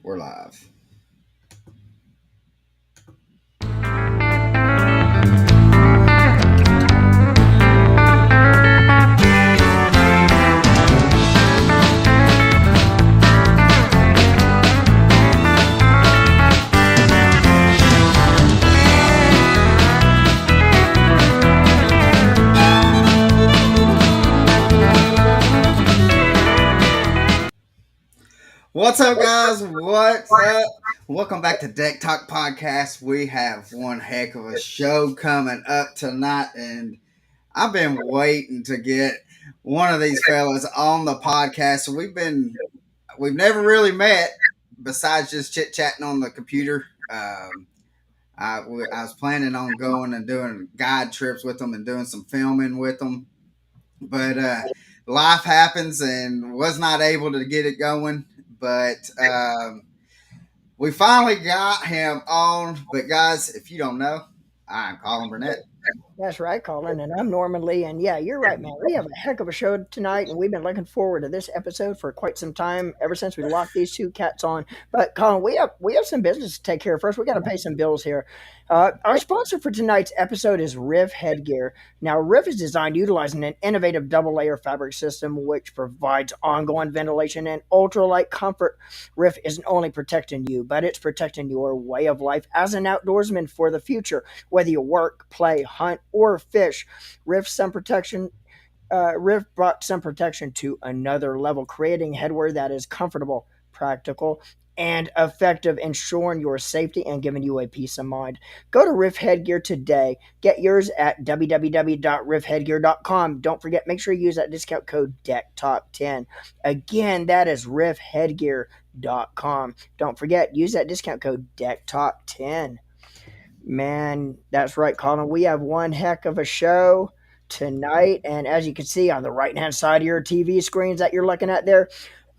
We're live. What's up, guys? What's up? Welcome back to Deck Talk Podcast. We have one heck of a show coming up tonight, and I've been waiting to get one of these fellas on the podcast. We've never really met besides just chit chatting on the computer. I was planning on going and doing guide trips with them and doing some filming with them, but life happens and was not able to get it going. But we finally got him on. But guys, if you don't know, I'm Colin Burnett. That's right, Colin, and I'm Norman Lee. And yeah, you're right, man. We have a heck of a show tonight, and we've been looking forward to this episode for quite some time, ever since we locked these two cats on. But Colin, we have some business to take care of first. We got to pay some bills here. Our sponsor for tonight's episode is Riv Headgear. Now, Riv is designed utilizing an innovative double layer fabric system which provides ongoing ventilation and ultralight comfort. Riv isn't only protecting you, but it's protecting your way of life as an outdoorsman for the future. Whether you work, play, hunt, or fish, Riv brought sun protection to another level, creating headwear that is comfortable, practical, and effective, ensuring your safety and giving you a peace of mind. Go to Riv Headgear today. Get yours at www.rivheadgear.com. Don't forget, make sure you use that discount code DECKTALK10. Again, that is rivheadgear.com. Don't forget, use that discount code DECKTALK10. Man, that's right, Colin. We have one heck of a show tonight. And as you can see on the right hand side of your TV screens that you're looking at there,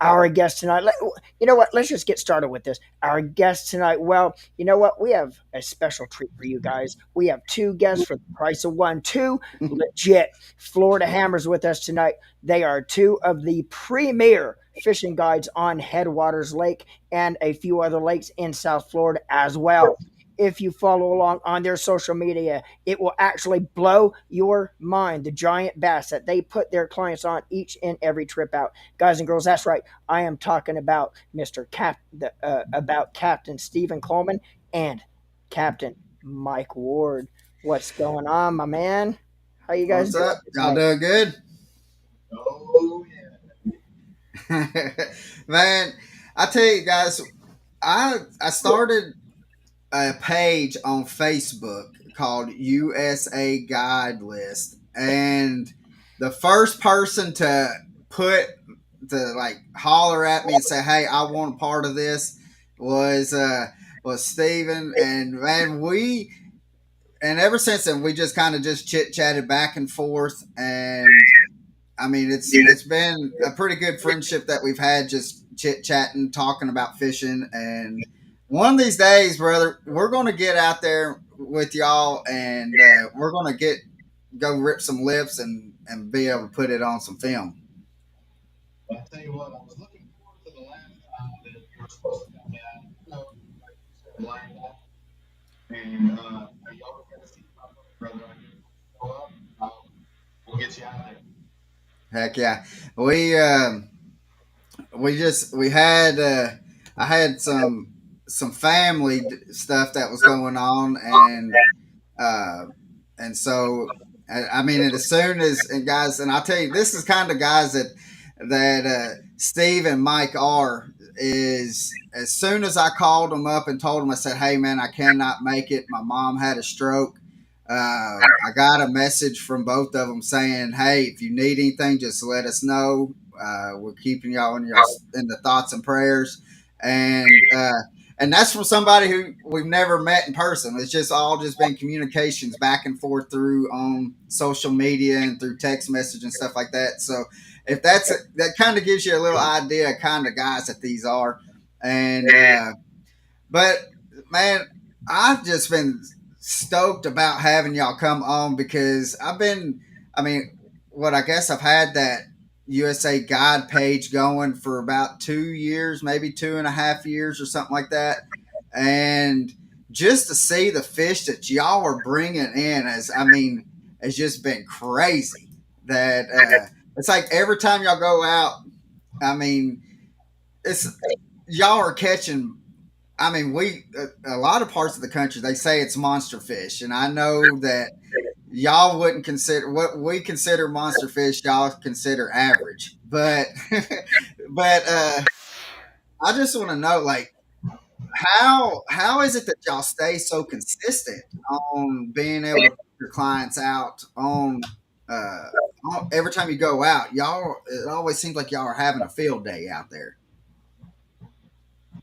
our guest tonight. You know what? Let's just get started with this. Our guest tonight. Well, you know what? We have a special treat for you guys. We have two guests for the price of one. Two legit Florida Hammers with us tonight. They are two of the premier fishing guides on Headwaters Lake and a few other lakes in South Florida as well. If you follow along on their social media, it will actually blow your mind. The giant bass that they put their clients on each and every trip out, guys and girls. That's right. I am talking about about Captain Stephen Coleman and Captain Mike Ward. What's going on, my man? How you guys What's doing up? Y'all tonight? doing good? Oh Man, I tell you guys, I started a page on Facebook called USA Guide List, and the first person to like holler at me and say, "Hey, I want a part of this," was Steven. And man, and ever since then we just kind of just chit chatted back and forth. And I mean, it's been a pretty good friendship that we've had, just chit chatting, talking about fishing. And one of these days, brother, we're going to get out there with y'all, and we're going to go rip some lips and be able to put it on some film. I tell you what, I was looking forward to the last time that you were supposed to come in. Like you said, lined up. And y'all were going to see my brother. Show up. We'll get you out there. Heck yeah, we we had I had some family stuff that was going on, uh, and so I mean, and as soon as and guys, and I'll tell you, this is kind of guys that Steve and Mike are. Is as soon as I called them up and told them, I said, "Hey man, I cannot make it. My mom had a stroke." I got a message from both of them saying, "Hey, if you need anything, just let us know. We're keeping y'all in the thoughts and prayers." And and that's from somebody who we've never met in person. It's just all just been communications back and forth through on social media and through text message and stuff like that. So if that kind of gives you a little idea of kind of guys that these are. And but man, I've just been stoked about having y'all come on because I mean, what I guess I've had USA Guide page going for about 2 years, maybe 2.5 years or something like that. And just to see the fish that y'all are bringing in, has just been crazy. That it's like every time y'all go out, I mean, it's y'all are catching. We a lot of parts of the country they say it's monster fish, and I know that y'all wouldn't consider what we consider monster fish. Y'all consider average, but but I just want to know, like, how is it that y'all stay so consistent on being able to put your clients out uh, every time you go out? Y'all, it always seems like y'all are having a field day out there.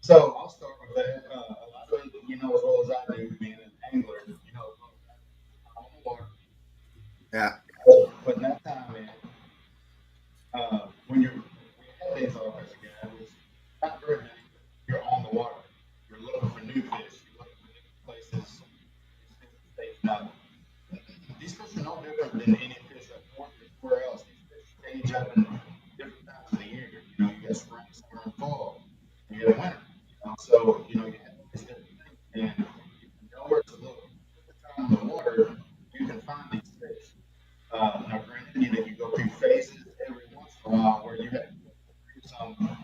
So I'll start with that. A lot of you know as well as I do, being an angler, on the water, Yeah. putting that time in. When you're we have days off as a guy, which not very many. You're on the water. You're looking for new fish. You're looking for new places. These fish are staging up. These fish are no different than any fish up north or anywhere else. These fish stage up in different times of the year. You got spring, summer, and fall. And you have winter. You have these different things, and if you know where to look, put the time in the water, you can find these fish. Now, granted, you go through phases every once in a while where you have to go through some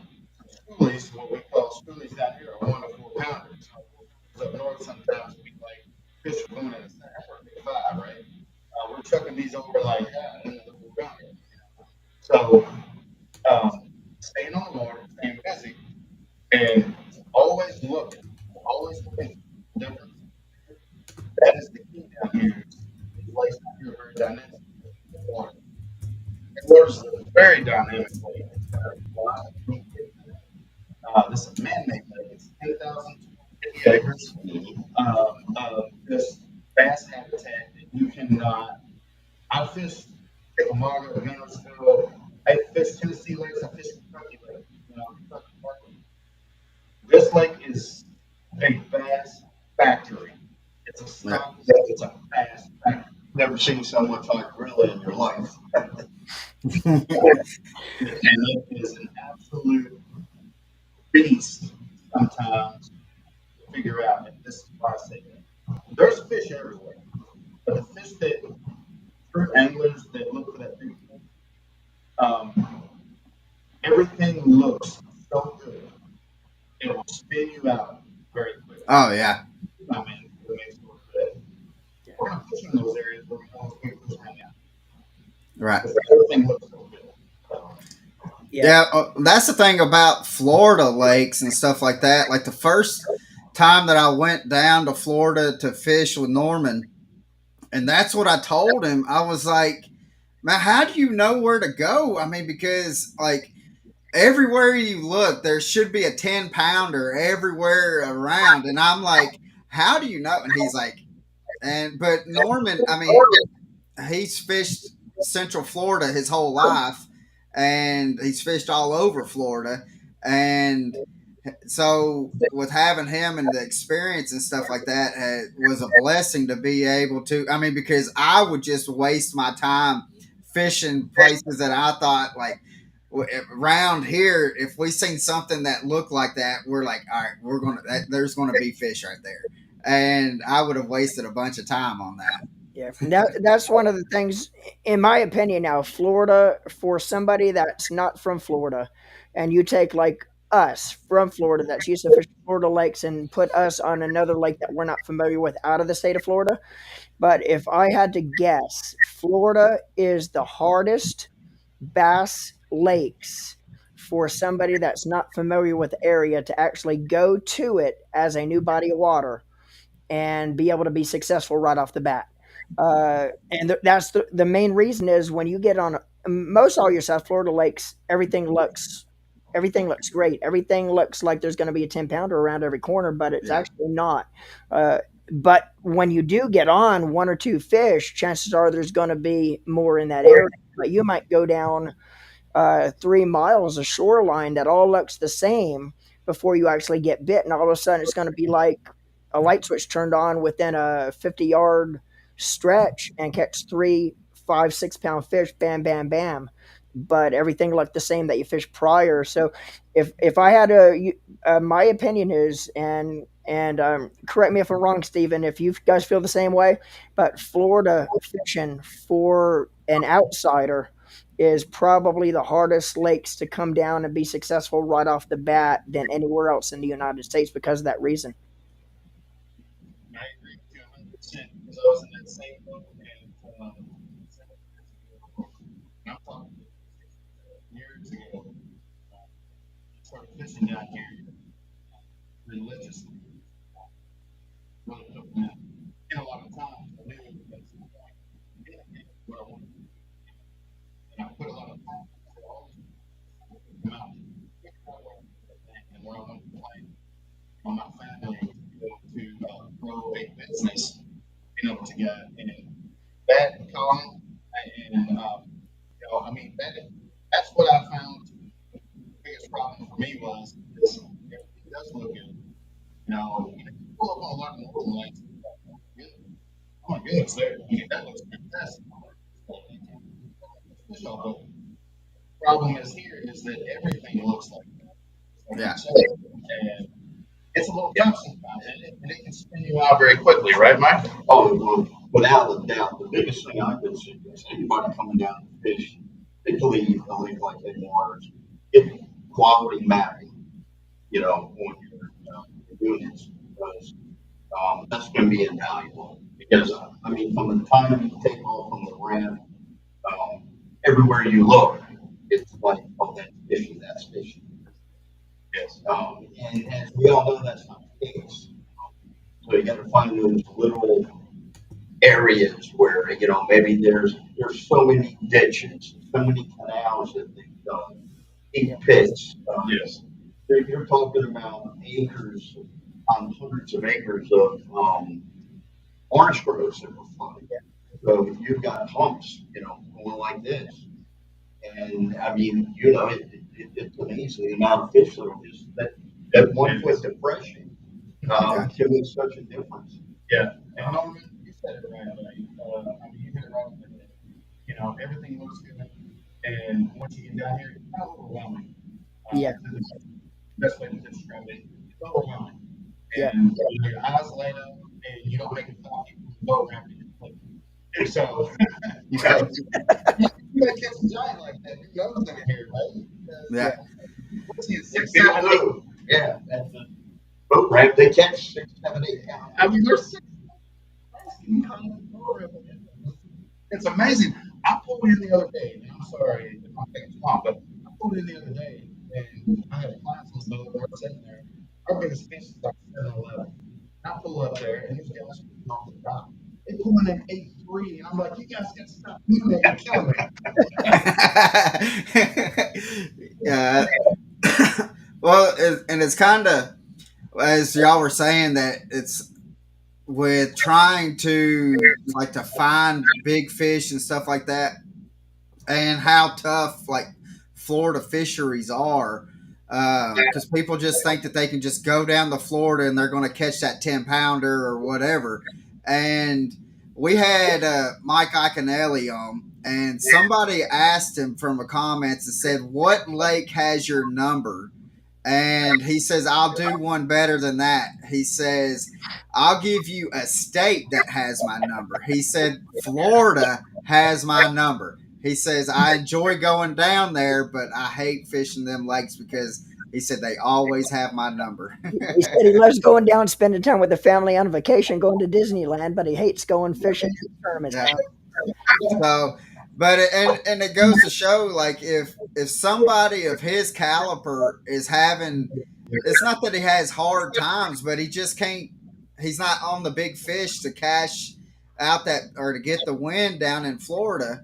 schoolies, what we call schoolies down here, are 1 to 4 pounders. 4 pounders up north sometimes will be like fish are going in a sack or a big five, right? We're chucking these over like that into the 4 pounder. So, um, staying on the water, staying busy, and always looking, for different. That is the key down here. These lakes down here are very dynamic. Water. Headwaters is a very dynamic lake. It's got a lot of unique things. This is a man-made lake. It's 10,250 acres of this vast habitat that you cannot. I fished Chickamauga, Guntersville. I fished Tennessee lakes. I fished Kentucky lakes. Kentucky Park. This lake is a vast factory. It's a Yeah. stock. It's a vast factory. Never seen so much like gorilla in your life. And it is an absolute beast sometimes to figure out. And this is why I say that. There's fish everywhere, but the fish that true anglers that look for that big fish, um, everything looks so good. It will spin you out very quickly. Oh yeah. It makes it look good. We're not fishing in those areas where we know it's good fish hang out Right. because everything looks so good. So, Yeah. Yeah, that's the thing about Florida lakes and stuff like that. Like the first time that I went down to Florida to fish with Norman, and that's what I told him. I was like, "Man, how do you know where to go?" Because like everywhere you look, there should be a 10 pounder everywhere around, and I'm like, "How do you know?" And he's like, "And but Norman, he's fished Central Florida his whole life, and he's fished all over Florida, and so with having him and the experience and stuff like that, was a blessing to be able to. Because I would just waste my time fishing places that I thought like around here. If we seen something that looked like that, we're like, all right, there's gonna be fish right there, and I would have wasted a bunch of time on that. Yeah, that's one of the things, in my opinion. Now, Florida, for somebody that's not from Florida, and you take like us from Florida that's used to fish Florida lakes and put us on another lake that we're not familiar with out of the state of Florida. But if I had to guess, Florida is the hardest bass lakes for somebody that's not familiar with the area to actually go to it as a new body of water and be able to be successful right off the bat. That's the main reason is when you get on most all your South Florida lakes, everything looks great. Everything looks like there's going to be a 10 pounder around every corner, but it's Yeah, actually not. Uh, but when you do get on one or two fish, chances are there's going to be more in that area. But you might go down 3 miles of shoreline that all looks the same before you actually get bit, and all of a sudden it's going to be like a light switch turned on within a 50-yard stretch and catch 3, 5, 6 pound fish, bam, bam, bam. but everything looked the same that you fished prior. So if I had my opinion is, and correct me if I'm wrong, Stephen, if you guys feel the same way, but Florida fishing for an outsider is probably the hardest lakes to come down and be successful right off the bat than anywhere else in the United States because of that reason. I agree with you 100% because I was in that same boat and 7 years ago. And I'm talking 6 years ago. I started fishing down here religiously, really looking at. And a lot of times I knew at some point what I wanted to do. And I put a lot of time into all this amount and where I wanted to play on my family to be able to grow a business, together. And that, Colin, and I mean that's what I found the biggest problem for me was is everything does look good. You pull up on a lot of northern lights. Oh my goodness, there. I mean, that looks fantastic. Fish all over. The problem is here is that everything looks like that. Like you Yeah. said, and it's a little tough sometimes, and it can spin you out very quickly, right, Mike? Oh, well, without a doubt, the biggest thing I could suggest anybody coming down to fish, particularly a lake like Headwaters, get quality mapping, when you're doing this, because that's going to be invaluable. Because, I mean, from the time you take off from the ramp, um, everywhere you look, it's like, oh, that's fishing, that's fishing. Yes. And as we all know, that's not the case. So you got to find those little areas where maybe there's so many ditches, so many canals that they've done, deep pits. Yes. You're talking about acres on hundreds of acres of orange groves that were flooded. So you've got humps, going like this, and I mean, it's amazing the amount of fish that are just that 1 foot depression Yeah. can make such a difference. Yeah. And Norman, you said it right. I mean, you hit it right on the head. Everything looks good, and once you get down here, it's kind of overwhelming. Yeah, Best way to describe it. It's overwhelming, yeah. and your eyes light up, and you don't make a thought. You can go around it. And so, Right. you gotta catch a giant like that. You know it's gonna here, right? Because Yeah. Yeah. what's he, Six, 6, 7, 8? Yeah, that's a boat ramp. They catch 6, 7, 8 pounds. I mean, there's 6 It's amazing. I pulled in the other day, and I'm sorry if I'm taking too long, but I pulled in the other day, and I had a class on the boat. We're sitting there. Our biggest fish is like 7-11. I pull up there, and these guys are off the dock. They pulling in 8-3, and I'm like, you guys got to stop doing that. You're killing me. Yeah. Well, and it's kind of as y'all were saying that it's with trying to like to find big fish and stuff like that, and how tough like Florida fisheries are. Because people just think that they can just go down to Florida and they're going to catch that 10 pounder or whatever. And we had Mike Iconelli on, and somebody asked him from the comments and said, "What lake has your number?" And he says, "I'll do one better than that." He says, "I'll give you a state that has my number." He said, "Florida has my number." He says, "I enjoy going down there, but I hate fishing them lakes because," he said, "they always have my number." He said he loves going down, spending time with the family on vacation, going to Disneyland, but he hates going fishing in tournament Yeah. time. So, but and it goes to show like if somebody of his caliber is having, it's not that he has hard times, but he just can't. He's not on the big fish to cash out that or to get the win down in Florida.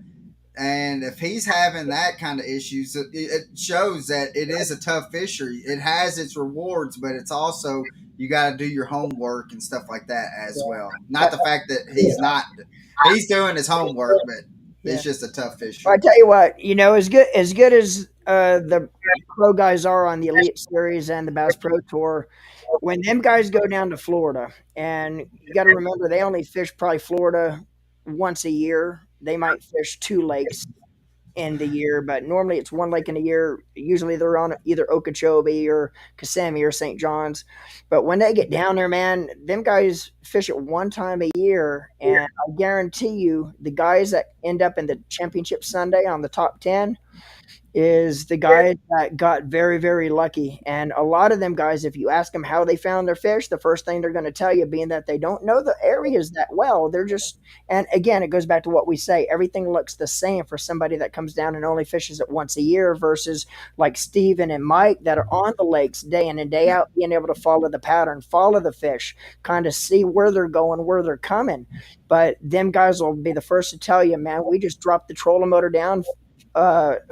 And if he's having that kind of issues, it shows that it is a tough fishery. It has its rewards, but it's also you got to do your homework and stuff like that as well. Not the fact that he's not, he's doing his homework, but Yeah. it's just a tough Well, I fishery. tell you what, as good as the pro guys are on the Elite Series and the Bass Pro Tour, when them guys go down to Florida, and you got to remember they only fish probably Florida once a year. They might fish two lakes in the year, but normally it's one lake in a year. Usually they're on either Okeechobee or Kissimmee or St. John's. But when they get down there, man, them guys fish it one time a year, and I guarantee you, the guys that end up in the championship Sunday on the top 10 is the guys that got very, very lucky. And a lot of them guys, if you ask them how they found their fish, the first thing they're going to tell you, being that they don't know the areas that well, they're just, and again, it goes back to what we say, everything looks the same for somebody that comes down and only fishes it once a year versus like Steven and Mike that are on the lakes day in and day out, being able to follow the pattern, follow the fish, kind of see where they're going, where they're coming. But them guys will be the first to tell you, man, we just dropped the trolling motor down,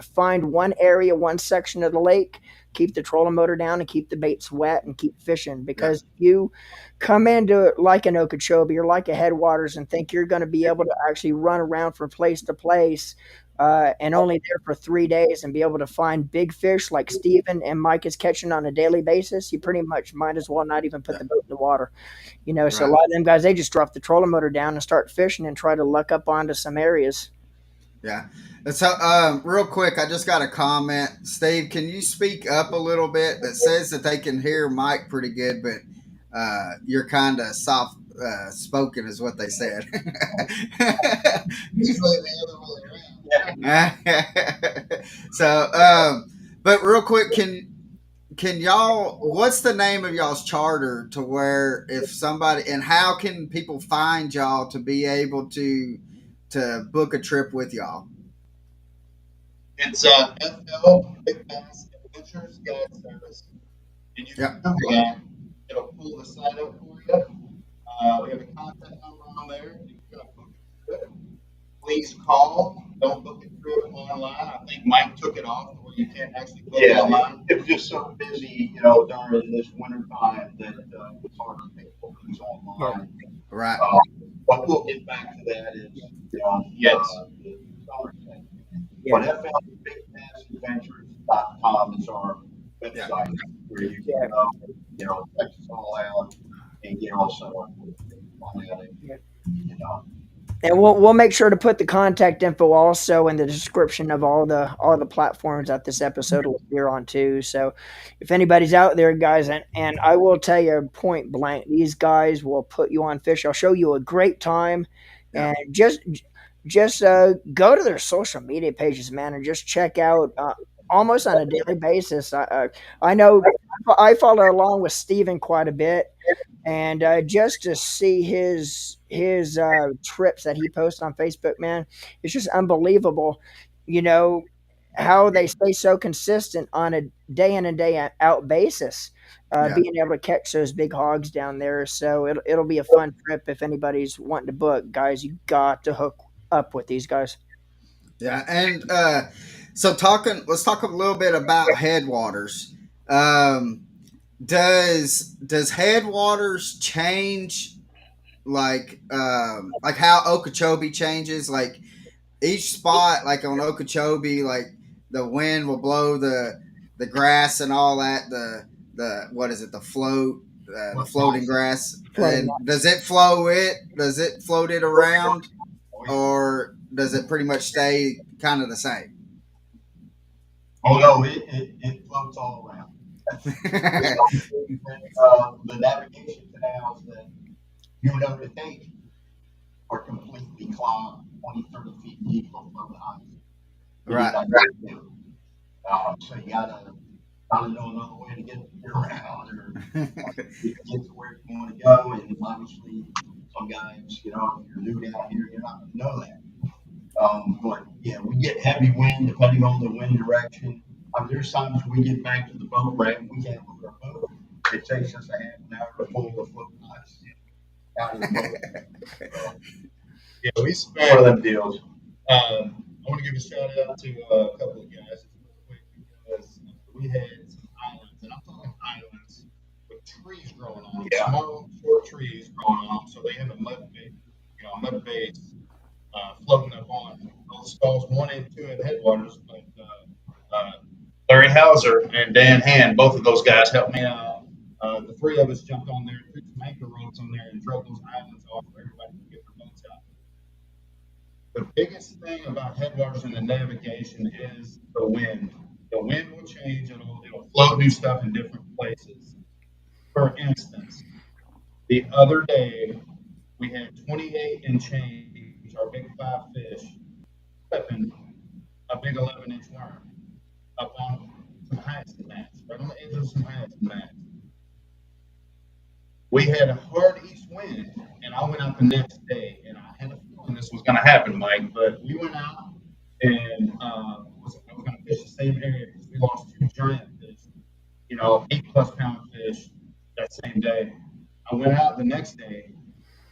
find one area, one section of the lake, keep the trolling motor down, and keep the baits wet and keep fishing. Yeah. Because you come into it like an Okeechobee or like a Headwaters and think you're going to be able to actually run around from place to place. And only there for 3 days and be able to find big fish like Steven and Mike is catching on a daily basis, you pretty much might as well not even put Yeah. the boat in the water. So a Right. lot of them guys, they just drop the trolling motor down and start fishing and try to luck up onto some areas. Yeah. So, real quick, I just got a comment. Steve, can you speak up a little bit? That says that they can hear Mike pretty good, but you're kind of soft spoken, is what they said. Usually the other way around. So, but real quick, can y'all? What's the name of y'all's charter to where if somebody and how can people find y'all to be able to book a trip with y'all? It's FL Big Bass Adventures Guide Service, and you Yeah. can Google that. It'll pull the site up for you. We have a contact number on there. If you're going to book a trip, please call. Don't book a trip online. I think Mike took it off where you can't actually book it Yeah, online. it was just so busy, during this winter time that it's hard to make bookings Yeah. online. Right. But we'll get back to that as Yes. the summer thing. Yeah. But FLBigBassAdventures.com is our Yeah. website where you Yeah. can check us all out and get also find out Yeah. you know. And we'll make sure to put the contact info also in the description of all the platforms that this episode will appear on too. So if anybody's out there, guys, and I will tell you point blank, these guys will put you on fish. I'll show you a great time, Yeah. and just go to their social media pages, man, and just check out. Almost on a daily basis. I know I follow along with Steven quite a bit, and just to see his trips that he posts on Facebook, man, it's just unbelievable. You know how they stay so consistent on a day in and day out basis, Yeah. being able to catch those big hogs down there. So it'll be a fun trip if anybody's wanting to book, guys. You got to hook up with these guys. Yeah. And so let's talk a little bit about Headwaters. Um, does Headwaters change like how Okeechobee changes? Like each spot, like on Okeechobee, like the wind will blow the grass and all that. The what is it? The floating grass. Floating. And does it flow it? Does it float it around, or does it pretty much stay kind of the same? Oh no, it floats all around. The navigation canals that to take are completely clogged, 20, 30 feet deep of ice. Right. So you gotta know another way to get around or get to where you want to go. And obviously, some guys, if you're new down here, you're not gonna know that. But yeah, we get heavy wind depending on the wind direction. There's times we get back to the boat ramp, we can't move our boat. It takes us a half an hour to pull the float ice out of the boat. Yeah, we One of spent. them deals. I want to give a shout out to a couple of guys just real quick because we had some islands, and I'm talking islands with trees growing on them, Yeah. small, short trees growing on them. So they have a mud base floating up on those stalls, 1 and 2 at Headwaters. But Larry Hauser and Dan Hand, both of those guys helped me out. The three of us jumped on there, threw some anchor ropes on there, and drove those islands off for everybody to get their boats out. The biggest thing about Headwaters and the navigation is the wind. The wind will change, it'll float new stuff in different places. For instance, the other day we had 28 and change, our big five fish, flipping a big 11-inch worm up on some hyacinth mats, right on the edge of some hyacinth mats. We had a hard east wind, and I went out the next day, and I had a feeling this was going to happen, Mike. But we went out, and I was going to fish the same area because we lost two giant fish, 8+ pound fish that same day. I went out the next day,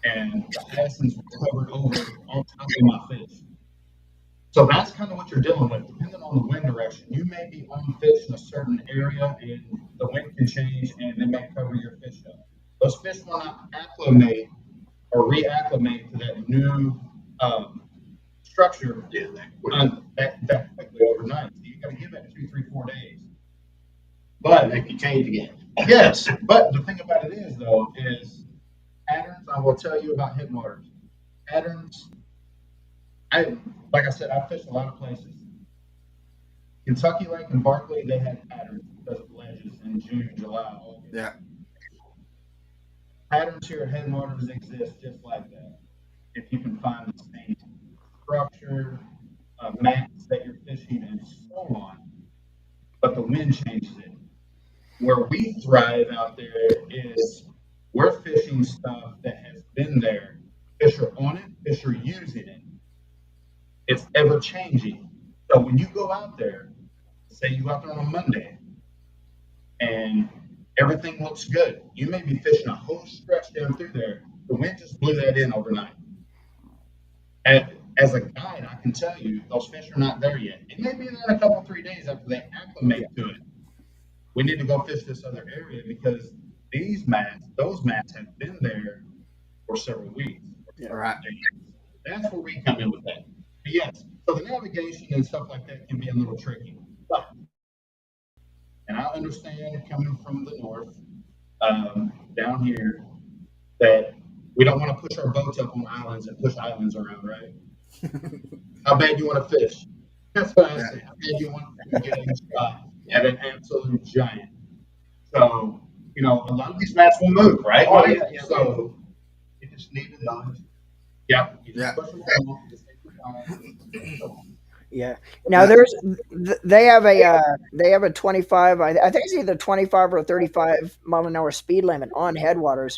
and the hyacinths were covered over on top of my fish. So that's kind of what you're dealing with. Depending on the wind direction, you may be on fish in a certain area, and the wind can change, and it may cover your fish up. Those fish will not acclimate or reacclimate to that new structure that quickly overnight. So you got to give it 2, 3, 4 days. But They can change again. yes, but the thing about it is though is patterns. I will tell you about Headwaters patterns. I like I said, I fished a lot of places. Kentucky Lake and Barkley, they had patterns because of ledges in June, July, August. Yeah. Patterns here at Headwaters exist just like that. If you can find the same structure, mats that you're fishing, and so on, but the wind changes it. Where we thrive out there is we're fishing stuff that has been there. Fish are on it, fish are using it. It's ever changing. So when you go out there, say you go out there on a Monday and everything looks good, you may be fishing a whole stretch down through there. The wind just blew that in overnight. And as a guide, I can tell you those fish are not there yet. It may be there in a couple, 3 days after they acclimate to it. We need to go fish this other area because those mats have been there for several weeks. All right. That's where we come in with that. But yes, so the navigation and stuff like that can be a little tricky. But, and I understand coming from the north, down here, that we don't want to push our boats up on islands and push islands around, right? How bad you want to fish? That's what I say. How bad you want to get a shot at an absolute giant? So, a lot of these mats will move, right? Oh, yeah. So, You just need to dodge. yeah, you Yeah. just push them along, just take your time. Yeah. Now there's they have a 25. I think it's either 25 or 35 mile an hour speed limit on Headwaters.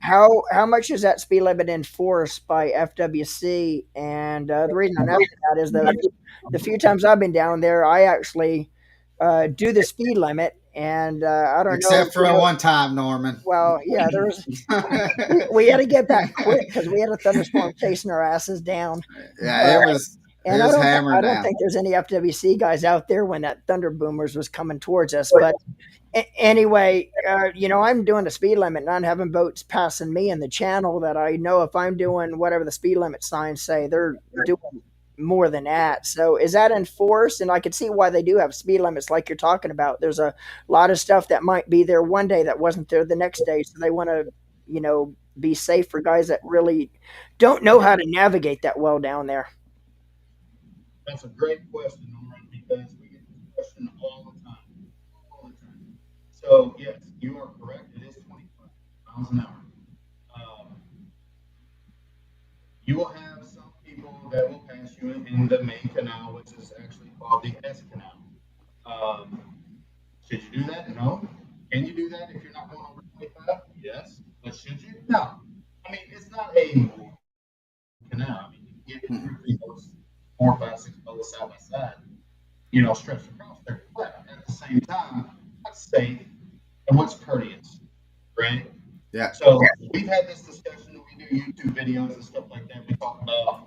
How much is that speed limit enforced by FWC? And the reason I'm asking that is that the few times I've been down there, I actually do the speed limit, and I don't know. Except for one time, Norman. Well, yeah, we had to get back quick because we had a thunderstorm chasing our asses down. Yeah, it was And I hammered don't down. think there's any FWC guys out there when that Thunder Boomers was coming towards us. But anyway, I'm doing the speed limit and I'm having boats passing me in the channel that I know if I'm doing whatever the speed limit signs say, they're doing more than that. So is that enforced? And I could see why they do have speed limits like you're talking about. There's a lot of stuff that might be there one day that wasn't there the next day. So they want to, be safe for guys that really don't know how to navigate that well down there. That's a great question, Norman, because we get this question all the time. All the time. So, yes, you are correct. It is 25 miles an hour. Um, you will have some people that will pass you in the main canal, which is actually called the S Canal. Um, should you do that? No. Can you do that if you're not going over 25? Yes. But should you? No. I mean, it's not a canal. I mean, you can get 3 boats, 4, 5, 6 boats side by side, stretched across there. But at the same time, what's safe and what's courteous, right? Yeah. So we've had this discussion. We do YouTube videos and stuff like that. We talk about,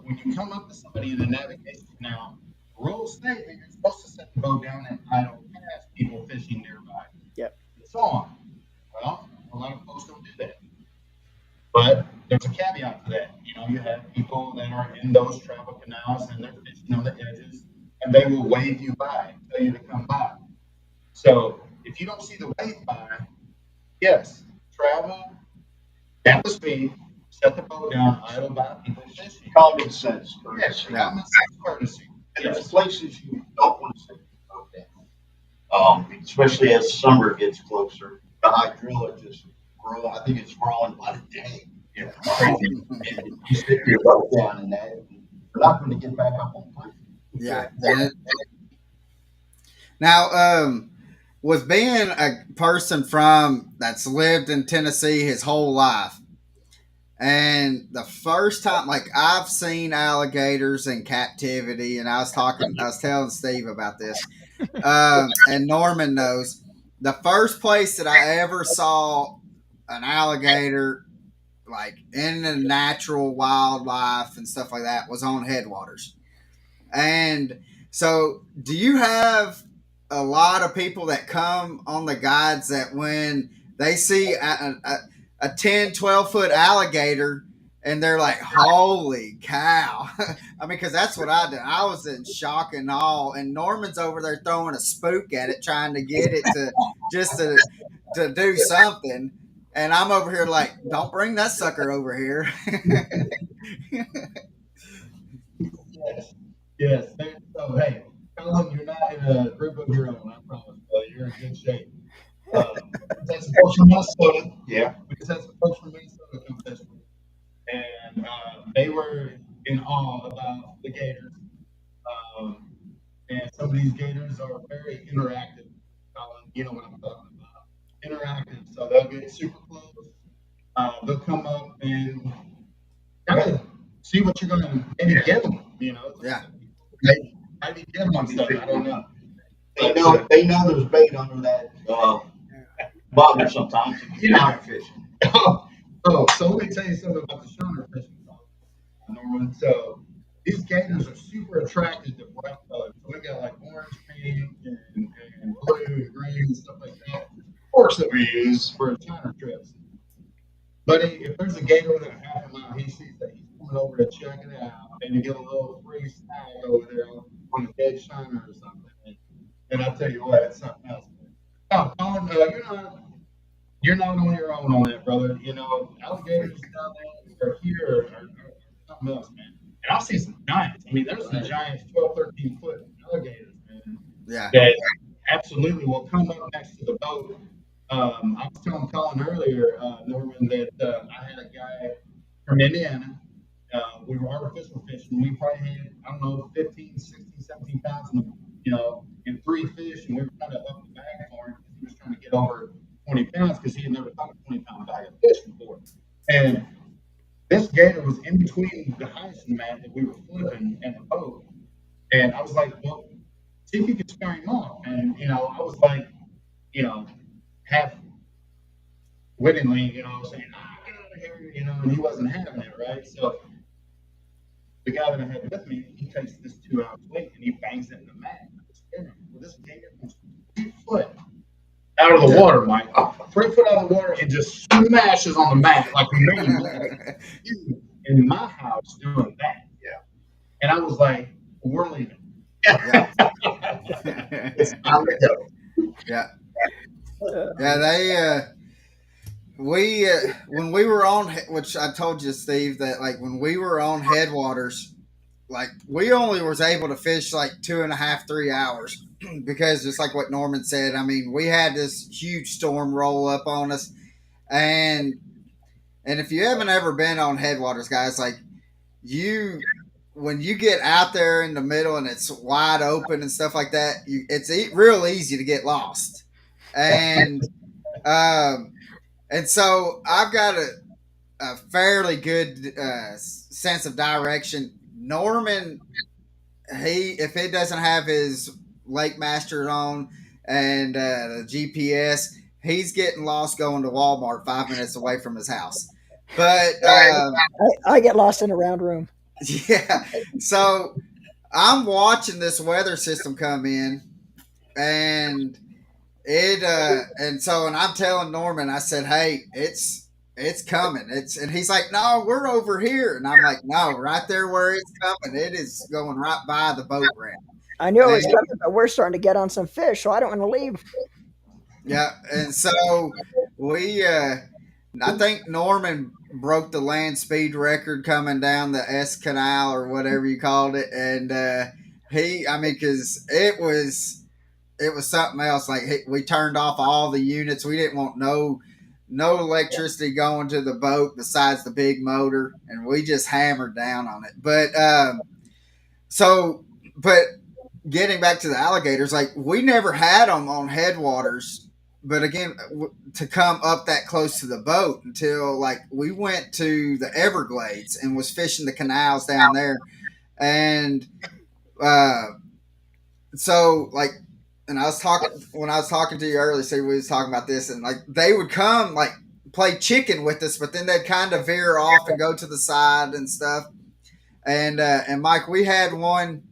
when you come up to somebody in a navigation canal, rules state that you're supposed to set the boat down and idle past people fishing nearby. Yep. And so on. Well, a lot of folks don't do that. But there's a caveat to that. You have people that are in those travel canals and they're fishing on the edges and they will wave you by, tell you to come by. So if you don't see the wave by, yes, travel at the speed, set the boat down, idle back, and go fishing. Common sense, Yes, courtesy. Yeah. common sense courtesy. And there's Yes. places you don't want to set your boat down. Especially as summer gets closer. The hydrilla just grow. I think it's growing by the day. Yeah, crazy. And you stick your boat down in that, and you're not going to get back up on land. Yeah. Now, with being a person from that's lived in Tennessee his whole life, and the first time, like I've seen alligators in captivity, and I was telling Steve about this, and Norman knows the first place that I ever saw an alligator like in the natural wildlife and stuff like that was on Headwaters. And so, do you have a lot of people that come on the guides that when they see a 10, 12-foot alligator and they're like, holy cow? I mean, because that's what I did. I was in shock and awe. And Norman's over there throwing a spook at it, trying to get it to just to do something. And I'm over here like, don't bring that sucker over here. Yes. Yes. So, hey, Colin, you're not in a group of your own, I promise. You're in good shape. That's some folks from Minnesota. Yeah. We just had some folks from Minnesota come fish with us. And they were in awe about the gators. Um, and some of these gators are very interactive. Colin, you know what I'm talking about. Interactive. So they'll get super close. They'll come up and kind of see what you're going to maybe give them. You know, Yeah. maybe give them stuff. I don't know. They know there's bait under that bottom sometimes. Yeah. You're not fishing. So let me tell you something about the shiner fishing, Norman. So these gators are super attracted to bright colors. So we got like orange, pink, and blue, and green, and stuff like that. Of course, that we use for shiner trips. But if there's a gator within a half a mile, he sees that he's coming over to check it out, and you get a little free snag over there on a dead shiner or something. And I tell you what, it's something else. Oh, Colin, you're not on your own on that, brother. You know, alligators down there or here are something else, man. And I've seen some giants. I mean, there's some giants, 12, 13-foot alligators, man, Yeah. that absolutely will come up next to the boat. I was telling Colin earlier, Norman, that I had a guy from Indiana. We were artificial fishing. We probably had, I don't know, 15, 16, 17 pounds in three fish. And we were kind of up the bag for him because he was trying to get over 20 pounds because he had never caught a 20-pound bag of fish before. And this gator was in between the hyacinth mat that we were flipping and the boat. And I was like, well, see if you can scare him off. And, I was like, half wittingly, saying, get out of here, and he wasn't having it, right? So the guy that I had with me, he takes this 2 ounce weight and he bangs it in the mat. Well, this gator comes 3 foot out of the water, Mike. 3 foot out of the water and just smashes on the mat like a man in my house doing that. Yeah. And I was like, we're leaving. Yeah. It's time to go. Yeah. Yeah, when we were on, which I told you, Steve, that like when we were on Headwaters, like we only was able to fish like 2.5, 3 hours because just like what Norman said, I mean, we had this huge storm roll up on us, and if you haven't ever been on Headwaters, guys, like you when you get out there in the middle and it's wide open and stuff like that, it's real easy to get lost, and um, and so I've got a fairly good sense of direction. Norman, if it doesn't have his Lake Master on and the GPS, he's getting lost going to Walmart 5 minutes away from his house. But I get lost in a round room. yeah, so I'm watching this weather system come in, and and I'm telling Norman, I said, hey, it's coming. And he's like, no, we're over here. And I'm like, no, right there where it's coming. It is going right by the boat ramp. I knew it was And, coming, but we're starting to get on some fish, so I don't want to leave. yeah. And so I think Norman broke the land speed record coming down the S Canal or whatever you called it, and I mean, because it was something else. Like we turned off all the units. We didn't want no electricity going to the boat besides the big motor, and we just hammered down on it. So, but getting back to the alligators, like we never had them on Headwaters. But again, to come up that close to the boat until like we went to the Everglades and was fishing the canals down there, and uh, so like, and I was talking when I was talking to you earlier. See, we was talking about this, and like they would come like play chicken with us, but then they'd kind of veer off and go to the side and stuff. And Mike, we had one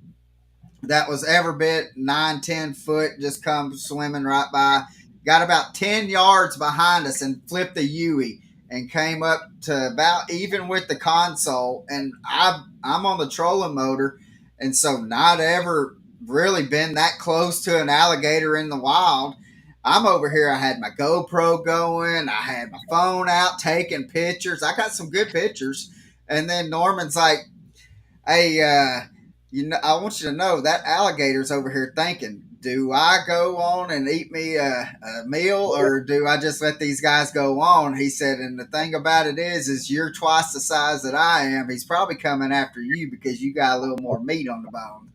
that was ever bit 9-10 foot, just come swimming right by, got about 10 yards behind us and flipped the Yui and came up to about even with the console. And I'm on the trolling motor, and so not ever really been that close to an alligator in the wild. I'm over here. I had my GoPro going. I had my phone out taking pictures. I got some good pictures. And then Norman's like, "Hey, you know, I want you to know that alligator's over here thinking, do I go on and eat me a meal, or do I just let these guys go on?" He said, "And the thing about it is you're twice the size that I am. He's probably coming after you because you got a little more meat on the bone."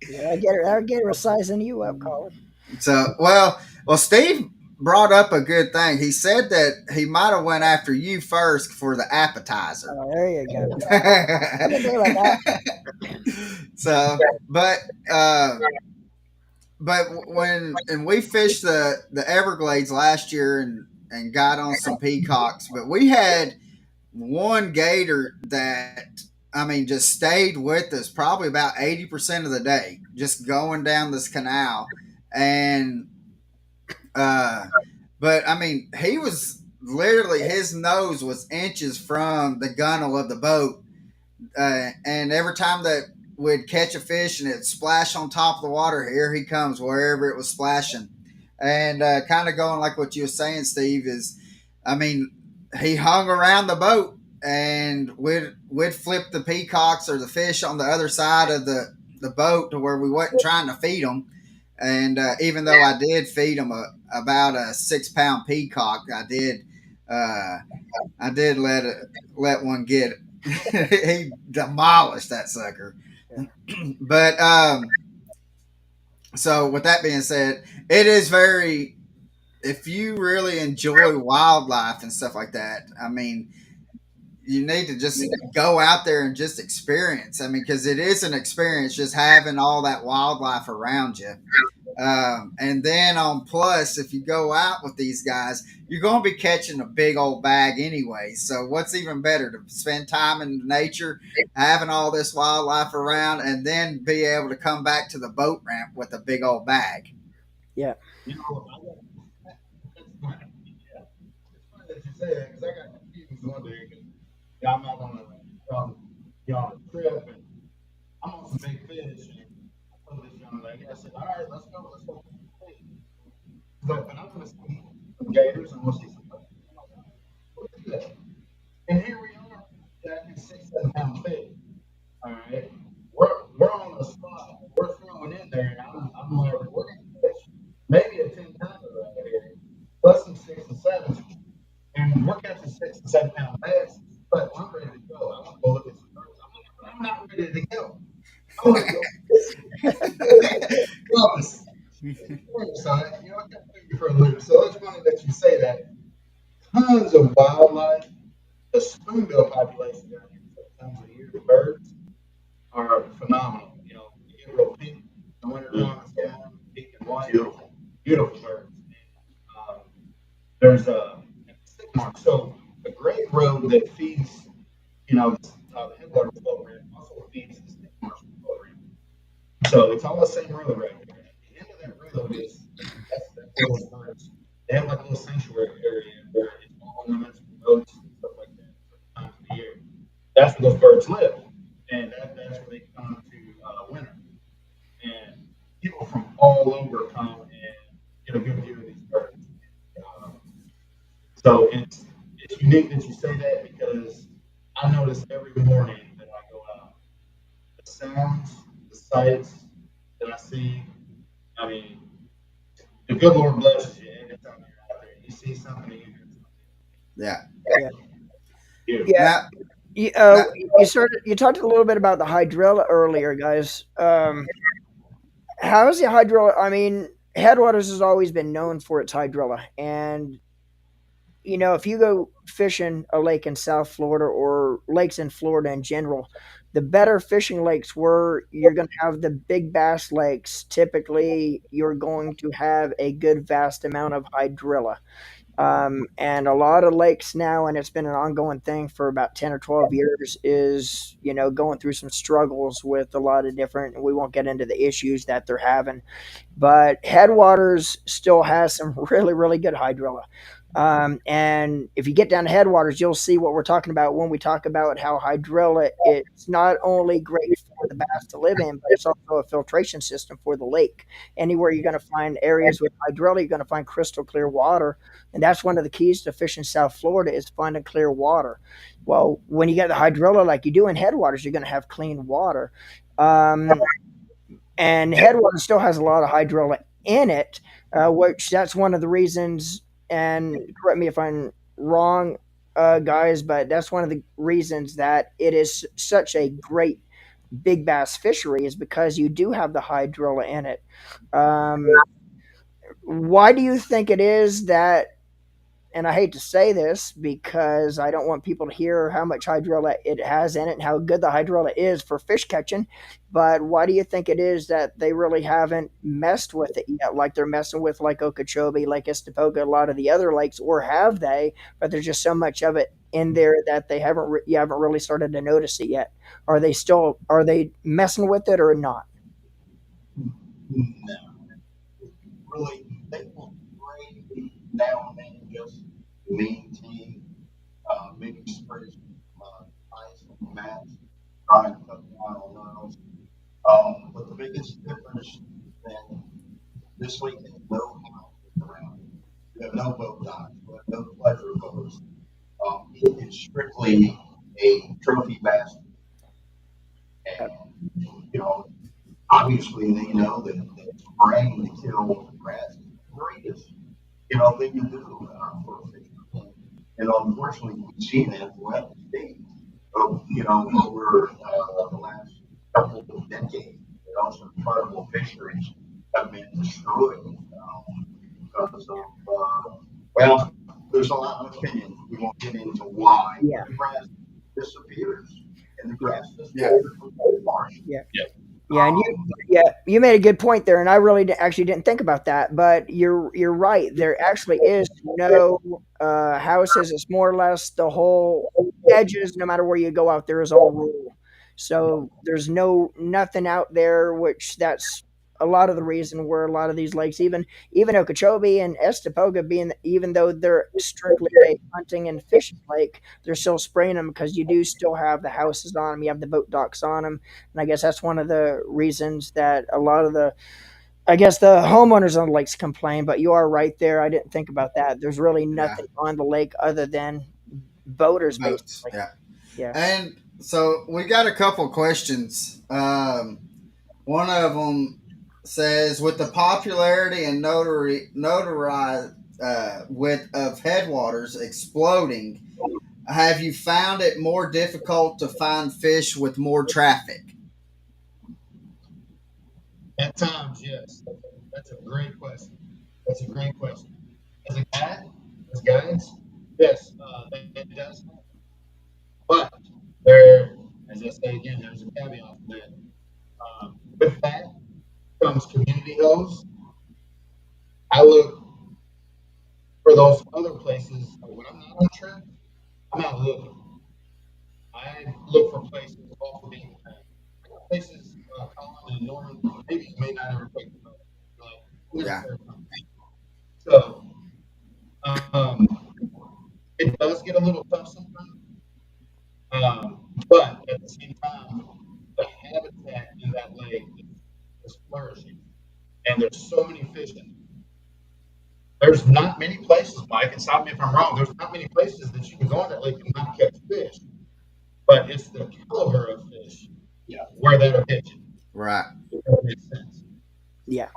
Yeah, I get her sizing you up, Colin. So, well, Steve brought up a good thing. He said that he might have went after you first for the appetizer. Oh, there you go. I'm a day like that. So, but uh, but when and we fished the Everglades last year and got on some peacocks, but we had one gator that, I mean, just stayed with us probably about 80% of the day, just going down this canal, and uh, but I mean, he was literally, his nose was inches from the gunnel of the boat, and every time that we'd catch a fish and it'd splash on top of the water, here he comes wherever it was splashing. And kind of going like what you were saying, Steve, is, I mean, he hung around the boat and we'd flip the peacocks or the fish on the other side of the boat to where we wasn't trying to feed them. And even though I did feed them about a 6 pound peacock, uh, I did let one get he demolished that sucker. Yeah. But so with that being said, it is very, if you really enjoy wildlife and stuff like that, I mean, you need to just go out there and just experience. I mean, because it is an experience just having all that wildlife around you. And then on plus, if you go out with these guys, you're going to be catching a big old bag anyway. So what's even better to spend time in nature, having all this wildlife around, and then be able to come back to the boat ramp with a big old bag. Yeah. You know, that's funny. Yeah. It's funny that you say that because I got confused one day because I'm out on a trip and I'm on some big fish and I told this young lady, I said, all right, let's go fish. But I'm going to see some gators and we'll see some. I'm like, all right, let's do that. And here we are, catching 6, 7 pound fish. All right, we're on a spot. We're throwing in there, and I'm like, we're gonna catch maybe a 10 pounder right here, plus some 6 and 7s, and we're catching 6 and 7 pound bass. But I'm ready to go. I want to go look at some birds. I'm not ready to go. I want to go. Promise. So you know, I got to take you for a loop. So it's funny that you say that. Tons of wildlife. The spoonbill population down here, 6 times a year, the birds are phenomenal. You know, you get real pink in the wintertime, it's down, pink and white, Beautiful. beautiful birds. And, there's a stick mark. So the grade road that feeds, the Headwaters program also feeds the stick marks program. So it's all the same road right there. At the end of that road is that's where those birds. They have like a little sanctuary area where it's all limits for boats and stuff like that. Certain times of the year, that's where those birds live, and that's where they come to winter. And people from all over come and get a good view of these birds. Um, so it's it's unique that you say that because I notice every morning that I go out, the sounds, the sights that I see. I mean, the good Lord blesses you anytime you're out there. You see something, you hear Yeah. Yeah. something. Yeah. Now, You, now, you talked a little bit about the hydrilla earlier, guys. How's the hydrilla? I mean, Headwaters has always been known for its hydrilla, and if you go fishing a lake in South Florida or lakes in Florida in general, the better fishing lakes where you're going to have the big bass lakes, typically you're going to have a good vast amount of hydrilla. And a lot of lakes now, and it's been an ongoing thing for about 10 or 12 years, is, going through some struggles with a lot of different, we won't get into the issues that they're having, but Headwaters still has some really, really good hydrilla. And if you get down to Headwaters, you'll see what we're talking about when we talk about how hydrilla, it's not only great for the bass to live in, but it's also a filtration system for the lake. Anywhere you're going to find areas with hydrilla, you're going to find crystal clear water. And that's one of the keys to fishing South Florida is finding clear water. Well, when you get the hydrilla like you do in Headwaters, you're going to have clean water. Um, and Headwaters still has a lot of hydrilla in it, which that's one of the reasons. And correct me if I'm wrong, guys, but that's one of the reasons that it is such a great big bass fishery is because you do have the hydrilla in it. Um, why do you think it is that, and I hate to say this because I don't want people to hear how much hydrilla it has in it and how good the hydrilla is for fish catching. But why do you think it is that they really haven't messed with it yet, like they're messing with like Okeechobee, like Estapoga, a lot of the other lakes, or have they? But there's just so much of it in there that they you haven't really started to notice it yet. Are they messing with it or not? No, really, they will spray now and then just to maintain, maybe spray some ice on mats, try and cut down on those. But the biggest difference is that this lake has no houses around it. You have no boat docks, you have no pleasure boats. It is strictly a trophy bass, and you know, obviously they know that spraying to kill the grass is the greatest thing you do for a fisherman. And unfortunately, we've seen that throughout the state. Over the last couple of decades, some incredible fisheries have been destroyed because of, well, there's a lot of opinions. We won't get into why, Yeah, but the grass disappears, and the yeah, grass yeah, disappears from the marsh. yeah. Yeah. Yeah, and you made a good point there, and I really actually didn't think about that. But you're right. There actually is no houses. It's more or less the whole edges. No matter where you go out there is all rural. So there's nothing out there, which that's a lot of the reason where a lot of these lakes, even Okeechobee and Estapoga, being even though they're strictly a hunting and fishing lake, they're still spraying them because you do still have the houses on them. You have the boat docks on them, and I guess that's one of the reasons that a lot of I guess the homeowners on the lakes complain. But you are right there. I didn't think about that. There's really yeah. nothing on the lake other than boaters, Boats. basically. Yeah. Yeah. And so we got a couple questions. One of them says, with the popularity and notoriety with of Headwaters exploding, have you found it more difficult to find fish with more traffic? At times, yes. That's a great question. That's a great question. As a guide, as guides, yes, that does happen. But there, as I say again, there's a caveat to that. With that comes community hosts. I look for those other places when I'm not on trip. I'm not looking. I look for places off the beaten path. I got places, Colin and Norman, maybe you may not ever take the boat. You're like, I'm gonna Yeah. serve something. So um, it does get a little tough sometimes. But at the same time, the habitat in that lake is flourishing, and there's so many fish in it. there's not many places, Mike, and stop me if I'm wrong. There's not many places that you can go in that lake and not catch fish, but it's the caliber of fish Yeah. where that'll get you. Right. If that makes sense. Yeah.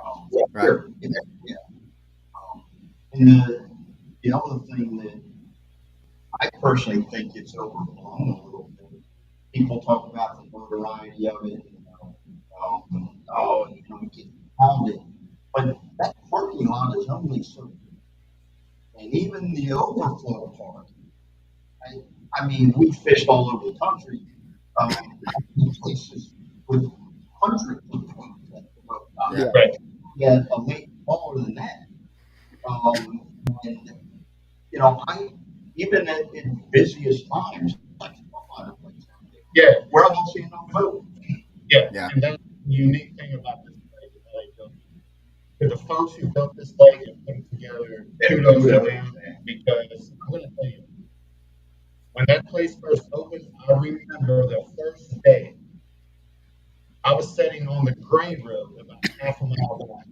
Right. Sure. Yeah. And the other thing that I personally think it's overblown a little bit. People talk about the notoriety of it, it gets pounded. But that parking lot is only so, and even the overflow part. I, I mean, we fished all over the country, in places with hundreds of boats at the boat dock. Yeah. Yeah. Right. We had a lake smaller than that. And I even at its busiest times, like a lot of places, Yeah. where I don't see no boat. Yeah. Yeah. And that's the unique thing about this lake. To the folks who built this lake and put it together, kudos to them because I'm going to tell you, when that place first opened, I remember the first day I was sitting on the grain road about half a mile away,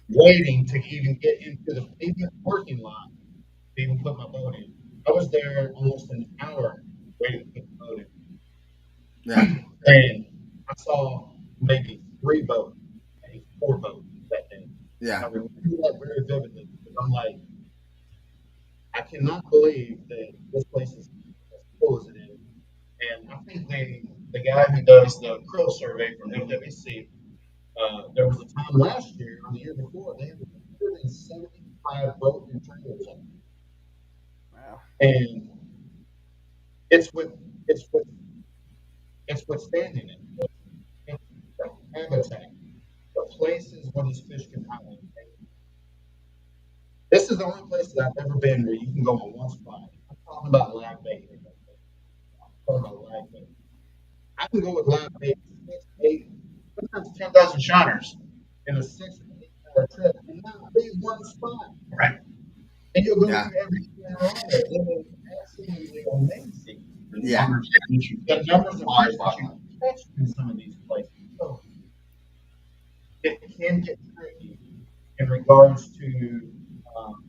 waiting to even get into the pavement parking lot to even put my boat in. I was there almost an hour waiting to put the boat Yeah. in. And I saw maybe three boats, maybe four boats that day. And I Yeah. remember that very vividly because I'm like, I cannot believe that this place is as full as it is. And I think the guy who does the krill survey from FWC, there was a time last year or the year before, they had 175 boat and trailers up. Wow. And it's what it's what it's withstanding it. It's the habitat, the places where these fish can hide. And this is the only place that I've ever been where you can go on one spot. I'm talking about live bait. I'm talking about live bait. I can go with live bait, 6, 8, sometimes 10,000 shiners in a 6 or 8 hour trip and not leave one spot. Right. And you'll go Yeah. through every single area. It is absolutely amazing. The Yeah. numbers that you The numbers of fly fish that by. you catch in some of these places. So it can get tricky in regards to um,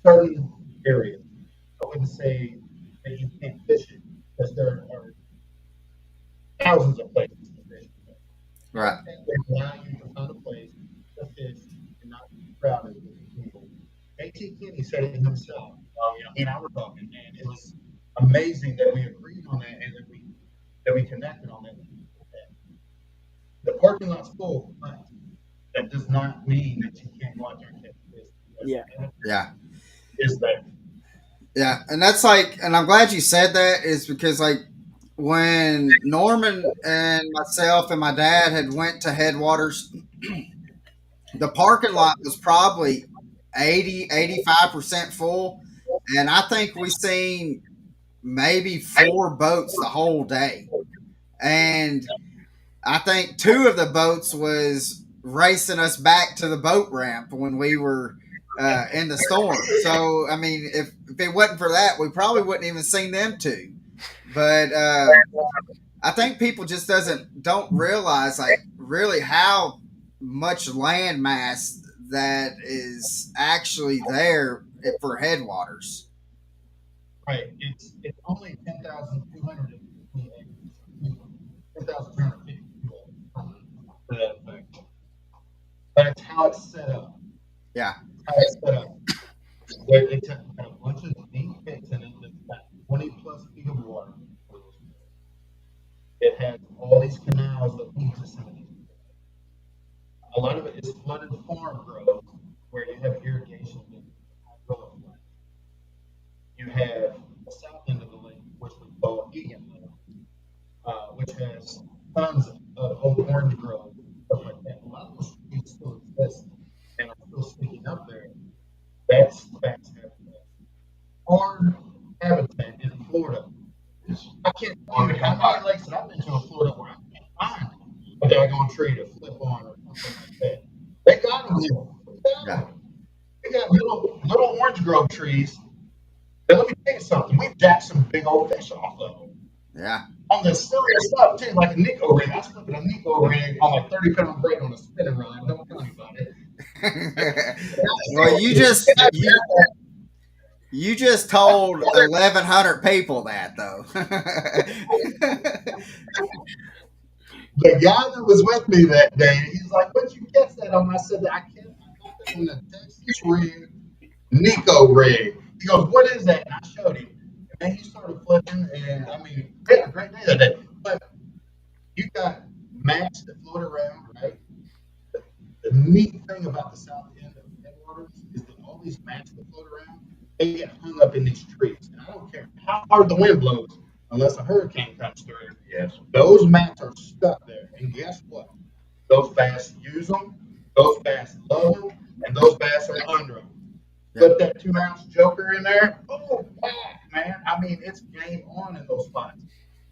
certain areas. I wouldn't say that you can't fish it because there are thousands of places to fish. Right. That would allow you to find a place to fish and not be crowded with people. A.T. Kenny said it himself. He and I were talking, and it was amazing that we agreed on that and that we connected on that. The parking lot's full, but that does not mean that you can't go out there and catch fish. Because Yeah. the Yeah. is there. Yeah. And that's like, and I'm glad you said that is because like when Norman and myself and my dad had went to Headwaters, the parking lot was probably 80, 85% full. And I think we seen maybe four boats the whole day. And I think two of the boats was racing us back to the boat ramp when we were in the storm. So I mean, if it wasn't for that, we probably wouldn't even seen them two. But I think people just don't realize like really how much land mass that is actually there for Headwaters. Right. It's only 10,250 acres. 10,250 for that effect. But it's how it's set up. Yeah, How it's set up. Where it's got a bunch of deep pits in it that's got 20 plus feet of water. It has all these canals that lead to some of these. A lot of it is flooded farm growth where you have irrigation and hydroelectric. You have the south end of the lake, which we call Egan Lake, which has tons of old orange grove, stuff like that. A lot of those trees still exist and are still sticking up there. That's bats habitat. Hard habitat in Florida. I can't tell you how many lakes that I've been to in Florida where I can't find a daggone tree to flip on or something like that. They got them here. They got yeah, 'em. They got little orange grove trees. And let me tell you something. We've jacked some big old fish off of them. yeah, On the silliest stuff too, like a Nico rig. I was flipping a Nico rig on like 30-pound braid on a spinning rod. Don't tell anybody. Well, you just told 1,100 people that though. The guy that was with me that day, he's like, "What'd you catch that on?" I said, I caught that on the Texas rig, Nico rig." He goes, "What is that?" And I showed him. And then he started flipping, and I mean, we had a great day that day. But you got mats that float around, right? The, the neat thing about the south end of Headwaters is that all these mats that float around, they get hung up in these trees. And I don't care how hard the wind blows, unless a hurricane comes through. Yes. Those mats are stuck there. And guess what? Those bass use them, those bass love them, and those bass are under them. Yeah, Put that 2 ounce joker in there, oh, man. I mean, it's game on in those spots.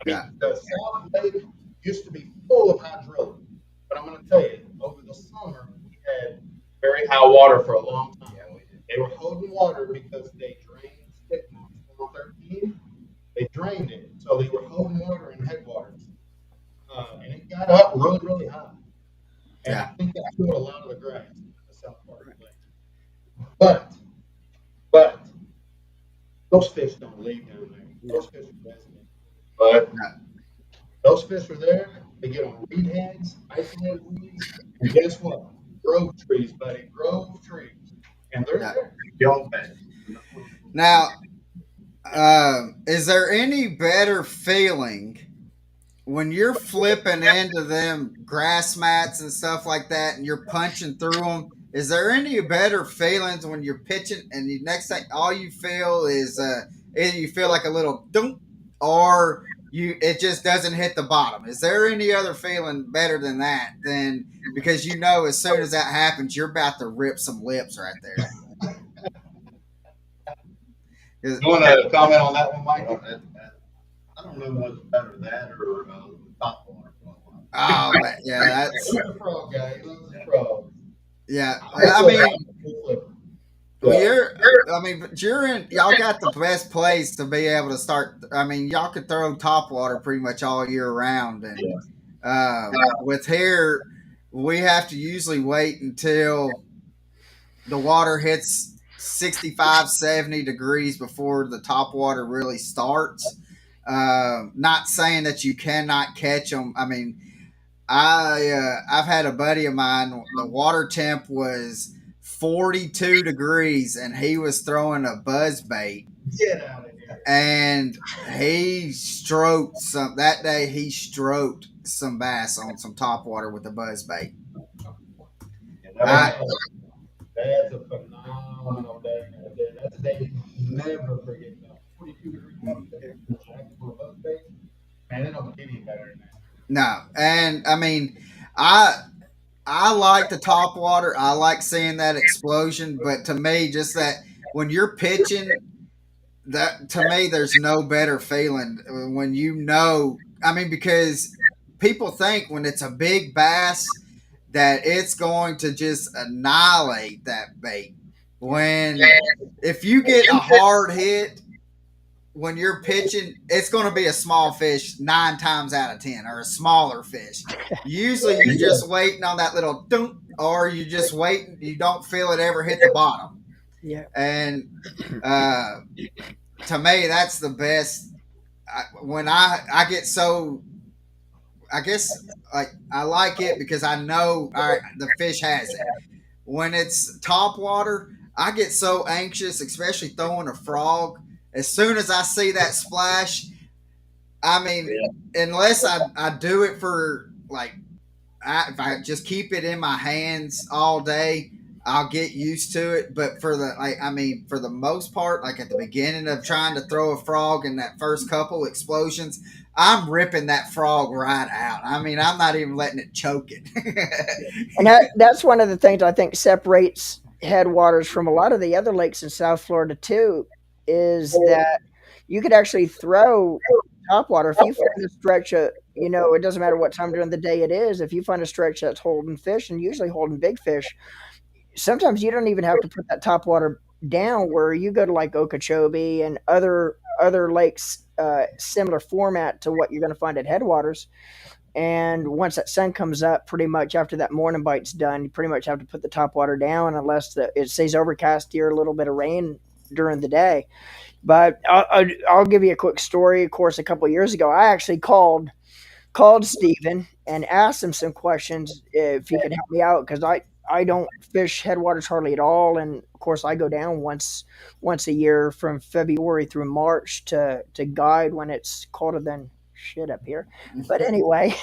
I yeah, mean, the South Lake used to be full of hydrilla, but I'm going to tell you, over the summer, we had very high water for a long time. They were holding water because they drained Stickmont on 13. They drained it, so they were holding water in Headwaters, and it got up really, really high. And I yeah, think that killed a lot of the grass in the south part of the lake. But those fish don't leave down there. No. Those fish are resident. But yeah, those fish are there. They get on reed heads, isolated weeds, and guess what? Grove trees, buddy, grove trees, and they're yeah. there. Young bass. Now, is there any better feeling when you're flipping into them grass mats and stuff like that, and you're punching through them? Is there any better feelings when you're pitching and the next thing all you feel is either you feel like a little dunk or you it just doesn't hit the bottom? Is there any other feeling better than that? Than because you know as soon as that happens, you're about to rip some lips right there. 'Cause- You want to comment on that one, Mike? I don't know what's better, that or top water. Oh man, yeah, He's that's a pro guy. He loves the pro. yeah. Good I flipper. mean, Good flipper. well, Yeah. I mean, but you're in. Y'all got the best place to be able to start. I mean, y'all could throw top water pretty much all year round, and Yeah. with here, we have to usually wait until the water hits 65, 70 degrees before the top water really starts. Not saying that you cannot catch them. I mean, I've had a buddy of mine. The water temp was 42 degrees, and he was throwing a buzz bait, Get out of here. and he stroked some that day. He stroked some bass on some top water with the buzz bait. And that I Man, that's a phenomenal day. That's a day you never forget about. 42-degree water temperature, jacket for a bug bait. Man, it don't get any better than that. no, and I mean, I I like the top water. I like seeing that explosion, but to me, just that when you're pitching that to me there's no better feeling when you know I mean because people think when it's a big bass that it's going to just annihilate that bait when if you get a hard hit when you're pitching it's going to be a small fish 9 times out of 10 or a smaller fish usually you're just waiting on that little dunk or you just waiting you don't feel it ever hit the bottom Yeah. and uh to me that's the best when I get so I guess like I like it because I know all right the fish has it when it's top water I get so anxious especially throwing a frog as soon as I see that splash I mean unless I do it for like if I just keep it in my hands all day, I'll get used to it. But for the like, I mean, for the most part, like at the beginning of trying to throw a frog in that first couple explosions, I'm ripping that frog right out. I mean, I'm not even letting it choke it. And that's one of the things I think separates Headwaters from a lot of the other lakes in South Florida too, is that you could actually throw topwater if you find a stretch of it doesn't matter what time during the day it is. If you find a stretch that's holding fish and usually holding big fish, sometimes you don't even have to put that topwater down. Where you go to like Okeechobee and other lakes, similar format to what you're going to find at Headwaters, And once that sun comes up, pretty much after that morning bite's done, you pretty much have to put the top water down unless it stays overcast here, a little bit of rain during the day. But I'll give you a quick story. Of course, a couple of years ago, I actually called Steven and asked him some questions if he could help me out because I don't fish headwaters hardly at all, and of course I go down once a year from February through March to guide when it's colder than shit up here. But anyway,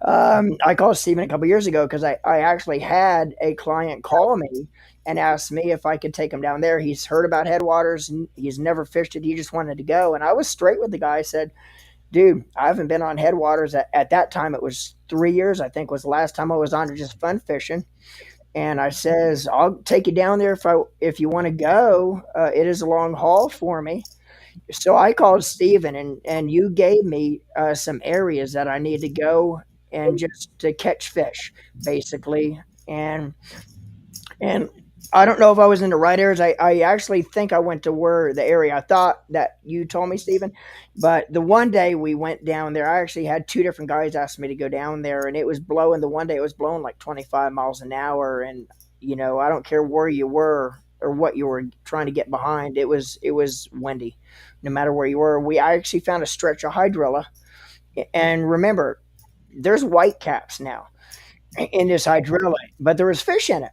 I called Steven a couple years ago because I actually had a client call me and asked me if I could take him down there. He's heard about headwaters and he's never fished it. He just wanted to go, and I was straight with the guy. I said, dude, I haven't been on headwaters at that time. It was 3 years, I think, was the last time I was on it, just fun fishing. And I says, I'll take you down there if you want to go. It is a long haul for me. So I called Steven and you gave me some areas that I need to go and just to catch fish, basically. And I don't know if I was in the right areas. I actually think I went to where the area I thought that you told me, Stephen. But the one day we went down there, I actually had two different guys ask me to go down there, and it was blowing. The one day it was blowing like 25 miles an hour, and I don't care where you were or what you were trying to get behind. It was windy, no matter where you were. I actually found a stretch of hydrilla, and remember, there's white caps now in this hydrilla, but there was fish in it.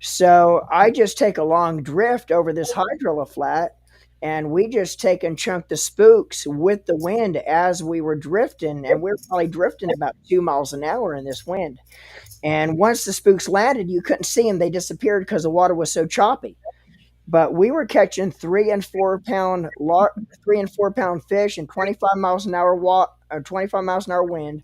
So I just take a long drift over this hydrilla flat, and we just take and chunk the spooks with the wind as we were drifting, and we were probably drifting about 2 miles an hour in this wind. And once the spooks landed, you couldn't see them; they disappeared because the water was so choppy. But we were catching 3 and 4 pound fish and 25 miles an hour 25 miles an hour wind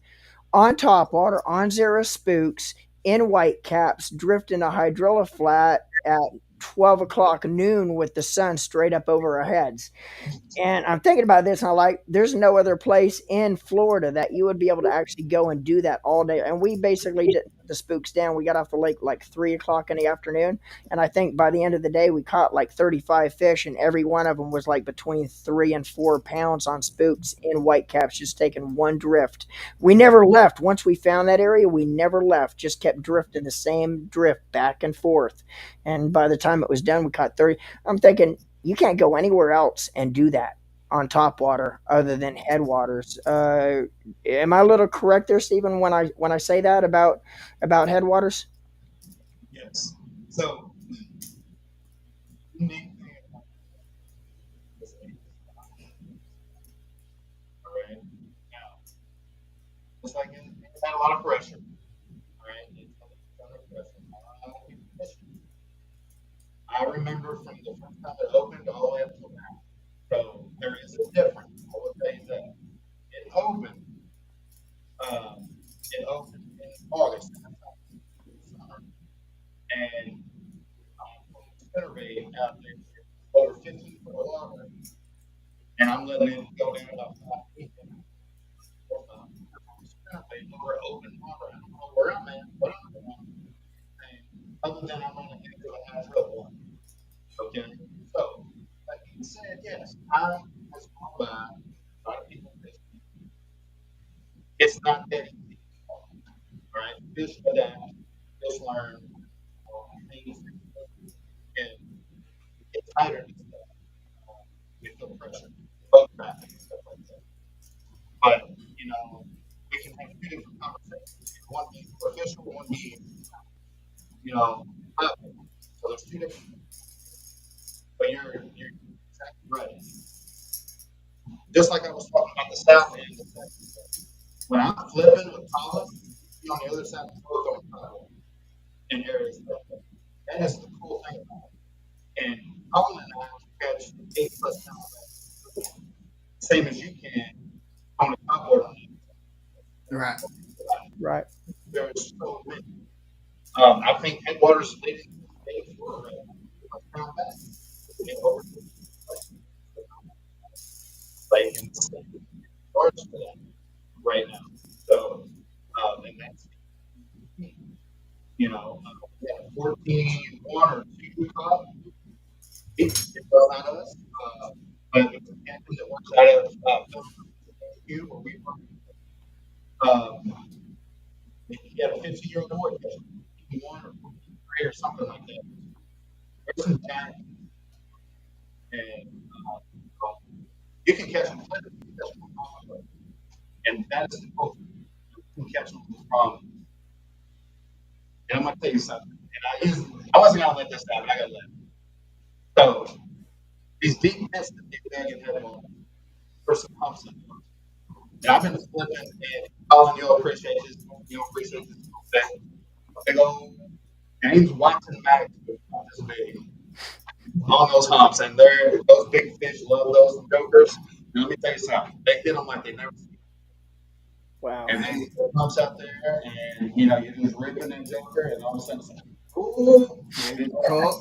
on top water, on zero spooks, in white caps, drifting a hydrilla flat at 12 o'clock noon with the sun straight up over our heads. And I'm thinking about this, and I'm like, there's no other place in Florida that you would be able to actually go and do that all day. And we basically did the spooks down. We got off the lake like 3 o'clock in the afternoon. And I think by the end of the day, we caught like 35 fish, and every one of them was like between 3 and 4 pounds on spooks in white caps, just taking one drift. We never left. Once we found that area, we never left, just kept drifting the same drift back and forth. And by the time it was done, we caught 30. I'm thinking, you can't go anywhere else and do that on top water other than headwaters. Am I a little correct there, Stephen, when I say that about headwaters? Yes. So, unique thing about this thing, all right? Now, just like it's had a lot of pressure, all right? It's under pressure. A lot of people fishing. I remember from the first time it opened all the way up till now. So there is a difference. I will tell you that. It opened. Um, it opened in August, summer, and from the spinnerbait out there over 15 foot of water, and I'm letting it go down about 5 feet. Spinnerbait over open water. I don't know where I'm at, what I'm doing, other than I'm on the edge of a half rope one. Okay, so that being said, yes, I has gone by. A lot of people fish. It's not that easy. All right, fish adapt, fish learn, things can get tighter and stuff. We feel pressure, boat traffic and stuff like that. But we can have two different conversations. One being professional, one being level. So there's two different. But you're exactly right. Just like I was talking about the south end of Texas. When I'm flipping with Colin, he's on the other side of the boat going sidewalk in areas like that. That is the cool thing about it. And Colin and I can catch 8+ pounds, same as you can on the top board on Right. Right. there's so many. I think Headwaters is leading the state of Florida right now. Pound back. Over like in the state yards for that right now. So, and that's we had 14 one or two caught. It fell out of us. But it's a captain that works out of where we were. he had a 15-year-old boy catch one or three or something like that. There's some giant, and you can catch them flipping, you can catch them from and that is the culture. You can catch them from. And I'm gonna tell you something. And I wasn't gonna let this happen. I gotta let it. So these deep nets that they bag and head on for some humps in them. And I've been flipping and calling you'll appreciate this, you'll appreciate this. Big old James Watson mags this big on those humps, and those big fish love those jokers. And let me tell you something, they hit them like they never seen. Wow. And then humps out there, and you're just ripping that joker, and all of a sudden, it's like, ooh, Cool.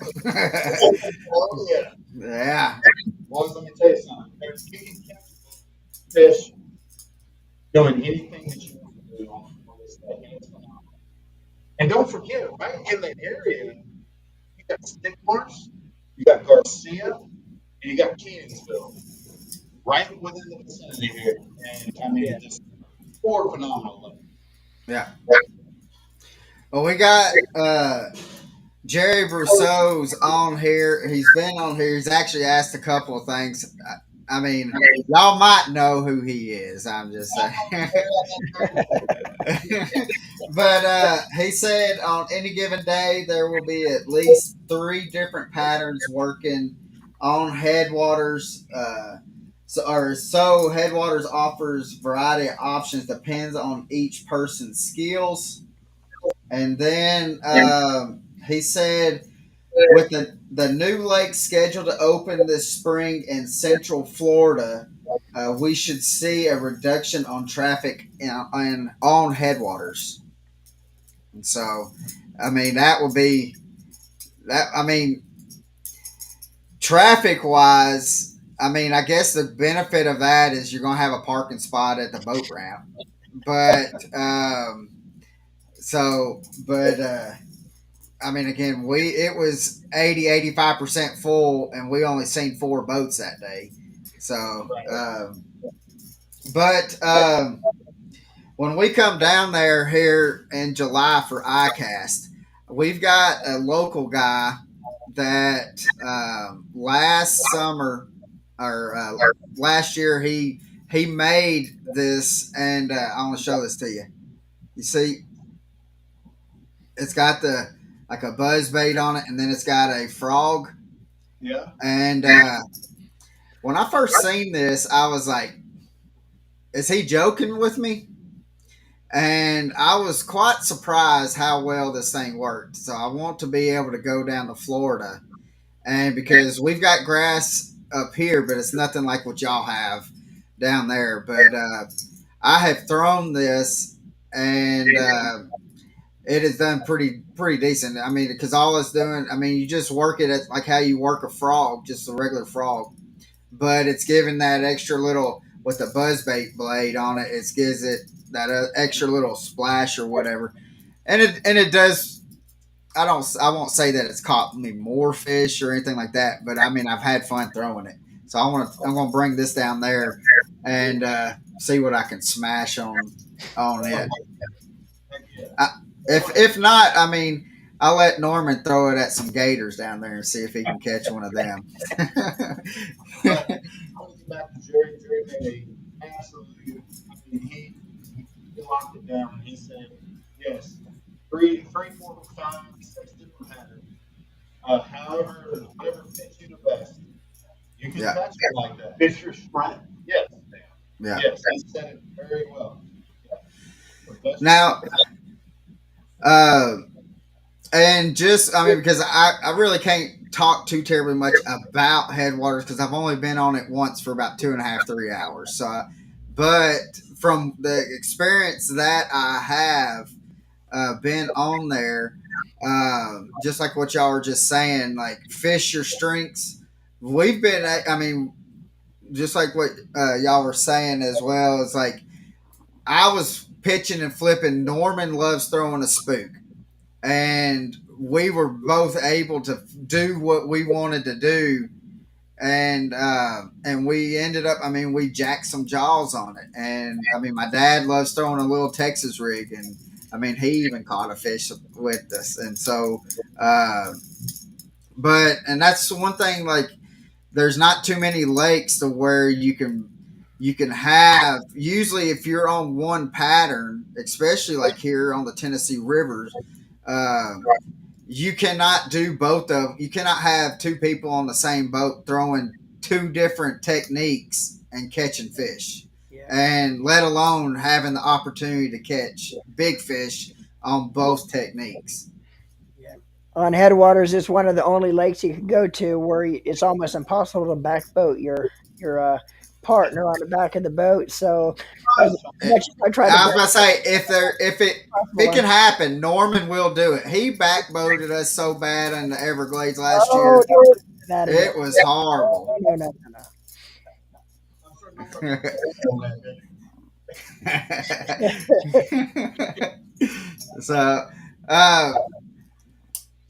oh yeah. Yeah. Boys, let me tell you something. You can catch fish doing anything that you want to do on this day, and it's phenomenal. And don't forget, right in the area, you got Stickmars, you got Garcia, and you got Keansville, right within the vicinity here. And I mean, Yeah. just four phenomenal. Yeah. Well, we got Jerry Brousseau's on here. He's been on here. He's actually asked a couple of things. I mean, y'all might know who he is. I'm just saying. But he said on any given day there will be at least three different patterns working on Headwaters. So Headwaters offers variety of options depends on each person's skills. And then he said with the new lake scheduled to open this spring in Central Florida, we should see a reduction on traffic on Headwaters. And so, I mean, that would be that. I mean, traffic wise, I mean, I guess the benefit of that is you're going to have a parking spot at the boat ramp. But, but, I mean, again, it was 85% full, and we only seen four boats that day. So, but when we come down there here in July for ICAST, we've got a local guy that last summer or last year he made this, and I want to show this to you. You see, it's got the like a buzz bait on it, and then it's got a frog. Yeah. And when I first seen this, I was like, "Is he joking with me?" And I was quite surprised how well this thing worked. So I want to be able to go down to Florida, and because we've got grass up here, but it's nothing like what y'all have down there. But I have thrown this, and it has done pretty decent. I mean, because all it's doing, I mean, you just work it at, like how you work a frog, just a regular frog, but it's giving that extra little with the buzzbait blade on it. It gives it that extra little splash or whatever, and it does. I won't say that it's caught me more fish or anything like that, but I mean I've had fun throwing it. So I'm gonna bring this down there and see what I can smash on it. I, if not, I mean I'll let Norman throw it at some gators down there and see if he can catch one of them. But I want to get back to Jerry. Jerry made a absolute. I mean, he locked it down. He said, yes, three, 4, 5, 6 different patterns. However, whatever fits you the best. You can Yeah, catch it like that. It's your strength. Yes, yeah. yes, he said it very well. Yeah. The best Now, uh, and just I mean because I really can't talk too terribly much about Headwaters because I've only been on it once for about 2.5 3 hours. So, but from the experience that I have been on there, just like what y'all were just saying, like fish your strengths. We've been, I mean, just like what y'all were saying as well. It's like I was pitching and flipping. Norman loves throwing a spook, and we were both able to do what we wanted to do, and we ended up. I mean, we jacked some jaws on it, and I mean, my dad loves throwing a little Texas rig, and I mean, he even caught a fish with us, and so, uh, but and that's one thing. Like, there's not too many lakes to where you can have. Usually, if you're on one pattern, especially like here on the Tennessee rivers, um, you cannot do both of. You cannot have two people on the same boat throwing two different techniques and catching fish, Yeah. and let alone having the opportunity to catch big fish on both techniques. Yeah. On Headwaters, it's one of the only lakes you can go to where it's almost impossible to back boat your partner on the back of the boat. So as It, much as I try to I was back about to say if it possible, can happen, Norman will do it. He backboated us so bad in the Everglades last oh, year, don't do that again. it was horrible. No, no, no, no. I'm sure Norman will handle that better. So, uh,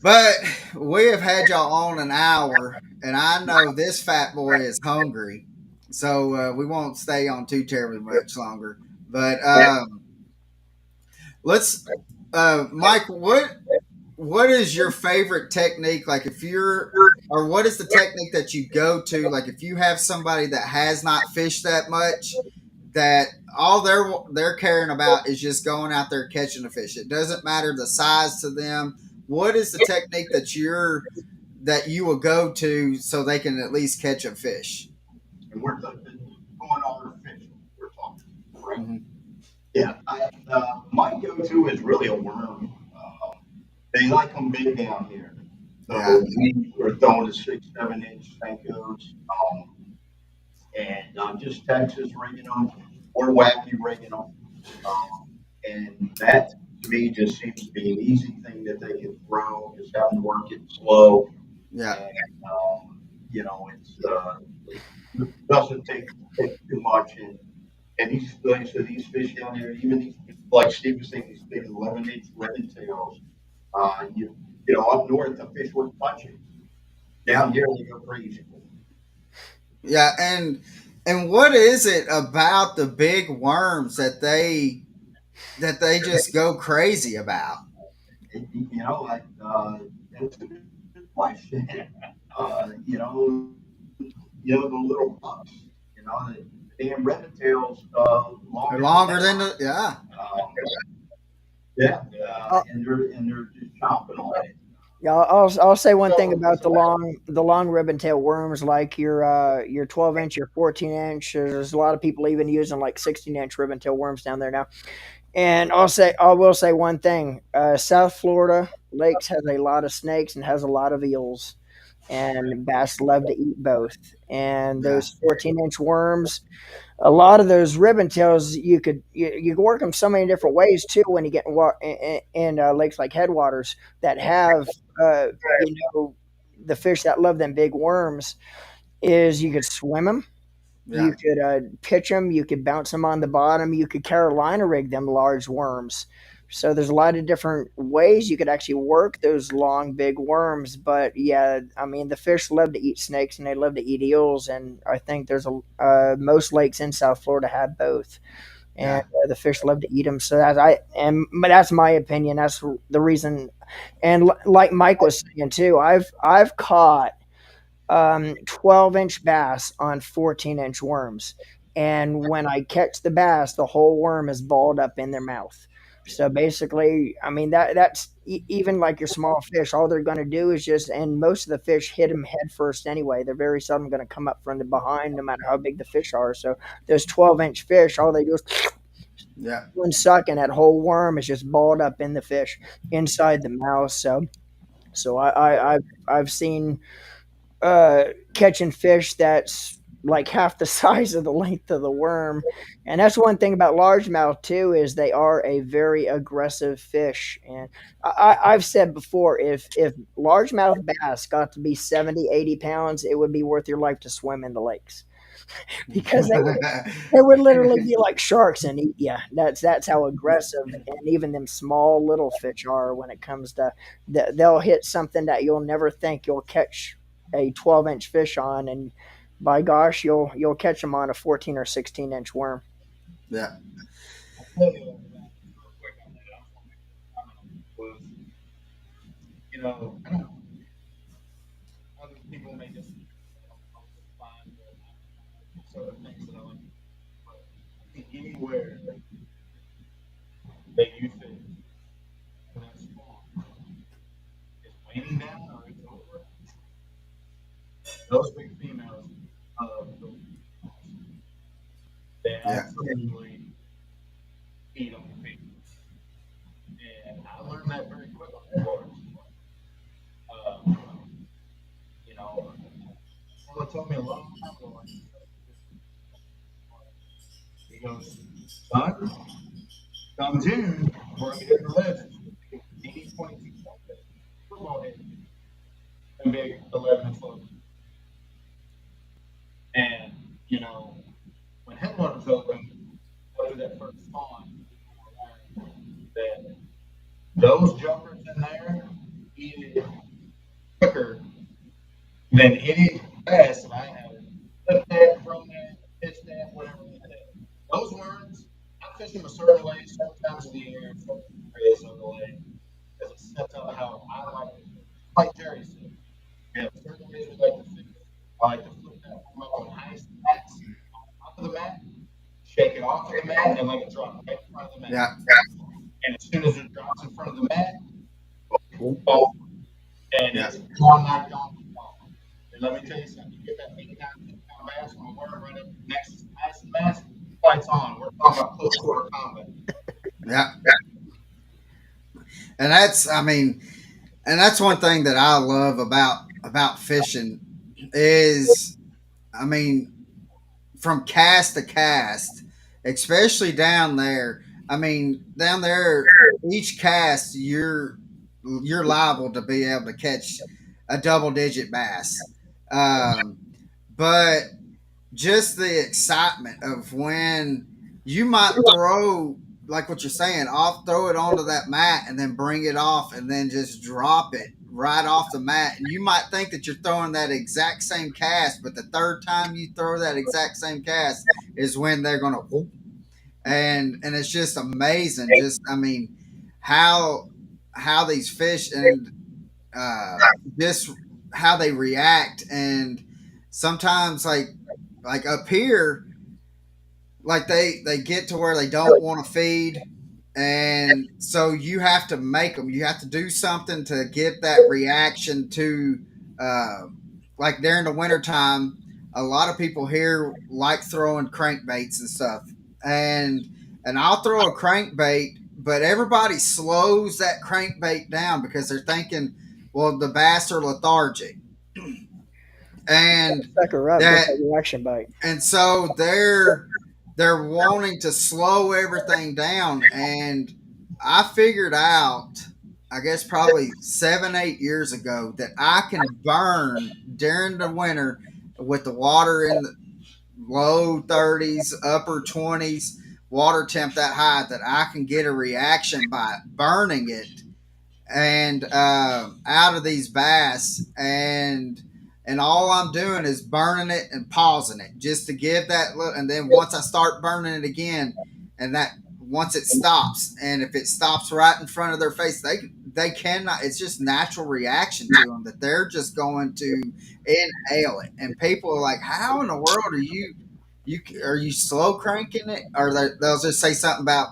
but we have had y'all on an hour, and I know this fat boy is hungry, so we won't stay on too terribly much longer. But let's, Mike, what is your favorite technique? Like, if you're, or what is the technique that you go to? Like, if you have somebody that has not fished that much, that all they're caring about is just going out there catching a fish. It doesn't matter the size to them. What is the technique that you will go to so they can at least catch a fish? And we're going artificial. We're talking, correct? Mm-hmm. Yeah. My go-to is really a worm. They like them big down here. Yeah, So we're throwing a 6, 7 inch Senkos, and just Texas rigging them or wacky rigging them. And that to me just seems to be an easy thing that they can throw, just having to work it slow. yeah, And, it's doesn't take too much. And these, like I said, these fish down there, even these, like Steve was saying, these big 11-inch ribbon tails, up north, the fish would punch it. yeah, Down here, they go crazy. yeah. And what is it about the big worms that they just go crazy about? Like, that's a good question. The little pups, the damn ribbon tails, They're longer than they longer than are. the yeah, Um, yeah, Uh, and they're just chomping on it. Yeah, I'll say one thing So, about the long ribbon tail worms, like your 12 inch, your 14 inch. There's a lot of people even using like 16 inch ribbon tail worms down there now. And I will say one thing: South Florida lakes has a lot of snakes and has a lot of eels, and bass love to eat both. And yeah, those 14-inch worms, a lot of those ribbon tails you can work them so many different ways too when you get in lakes like Headwaters that have uh, you know the fish that love them big worms is you could swim them, you yeah, could pitch them, you could bounce them on the bottom, you could Carolina rig them large worms. So there's a lot of different ways you could actually work those long big worms. But yeah, I mean the fish love to eat snakes and they love to eat eels, and I think there's a most lakes in South Florida have both, and yeah, the fish love to eat them. So but that's my opinion. That's the reason. And like Mike was saying too, I've caught 12-inch bass on 14-inch worms. And when I catch the bass, the whole worm is balled up in their mouth. So basically, I mean even like your small fish, all they're going to do is and most of the fish hit them head first anyway. They're very seldom going to come up from the behind, no matter how big the fish are. So those 12-inch fish, all they do is yeah, one suck, and that whole worm is just balled up in the fish inside the mouth. So I've seen catching fish that's like half the size of the length of the worm. And that's one thing about largemouth too is they are a very aggressive fish. And I've said before, if largemouth bass got to be 70, 80 pounds, it would be worth your life to swim in the lakes because they would literally be like sharks and eat you. That's how aggressive and even them small little fish are when it comes to they'll hit something that you'll never think you'll catch a 12-inch fish on, and by gosh, you'll catch them on a 14 or 16-inch worm. yeah. I'll tell you real quick on that. I don't, other people may disagree. It's fine, but there's certain things that I like. But I think anywhere that you fish and that spawn is waning down or it's over, those big females those they Yeah. absolutely feed on the females. And I learned that very quick on Headwaters. Um, someone told me a long time ago, like, he goes, son, come June, we're going to be hitting the legends. 80, 22 football head and big 11 and 12. And, you know, when Headwaters opened, after that first spawn, that those jumpers in there eat it quicker than any bass that I have flipped that, thrown that, pitched that, whatever that is. Those worms, I fish them a certain way, certain times of the year, certain areas of the lake, because it sets up how I like to fish. Like Jerry said, we have certain ways we like to fish. I like to flip that worm up on high mats on top of the mat, shake it off of the mat, and let it drop right in front of the mat. Yeah. And as soon as it drops in front of the mat, boom, and Yeah. it's gone like donkey kong. And let me tell you something, you get that 89 pound bass on a worm right up next to some ice and mass, lights on. We're talking about close quarter combat. Yeah. And that's, I mean, and that's one thing that I love about fishing is, I mean, from cast to cast, especially down there. I mean, down there, each cast you're liable to be able to catch a double digit bass. Um, but just the excitement of when you might throw, like what you're saying, off, throw it onto that mat and then bring it off and then just drop it right off the mat. And you might think that you're throwing that exact same cast, but the third time you throw that exact same cast is when they're going to whoop. And it's just amazing. Just, I mean, how these fish and uh, just how they react. And sometimes like up here, like they get to where they don't want to feed, and so you have to make them, you have to do something to get that reaction to uh, like during the wintertime, a lot of people here like throwing crankbaits and stuff, and I'll throw a crankbait, but everybody slows that crankbait down because they're thinking, well, the bass are lethargic, and Sucker up, get that that reaction bite. and so they're wanting to slow everything down. And I figured out, I guess probably 7 8 years ago, that I can burn during the winter with the water in the low 30s upper 20s, water temp that high, that I can get a reaction by burning it and out of these bass. And all I'm doing is burning it and pausing it just to give that look. And then once I start burning it again, and that once it stops, and if it stops right in front of their face, they cannot. It's just natural reaction to them that they're just going to inhale it. And people are like, "How in the world are you slow cranking it?" Or they'll just say something about,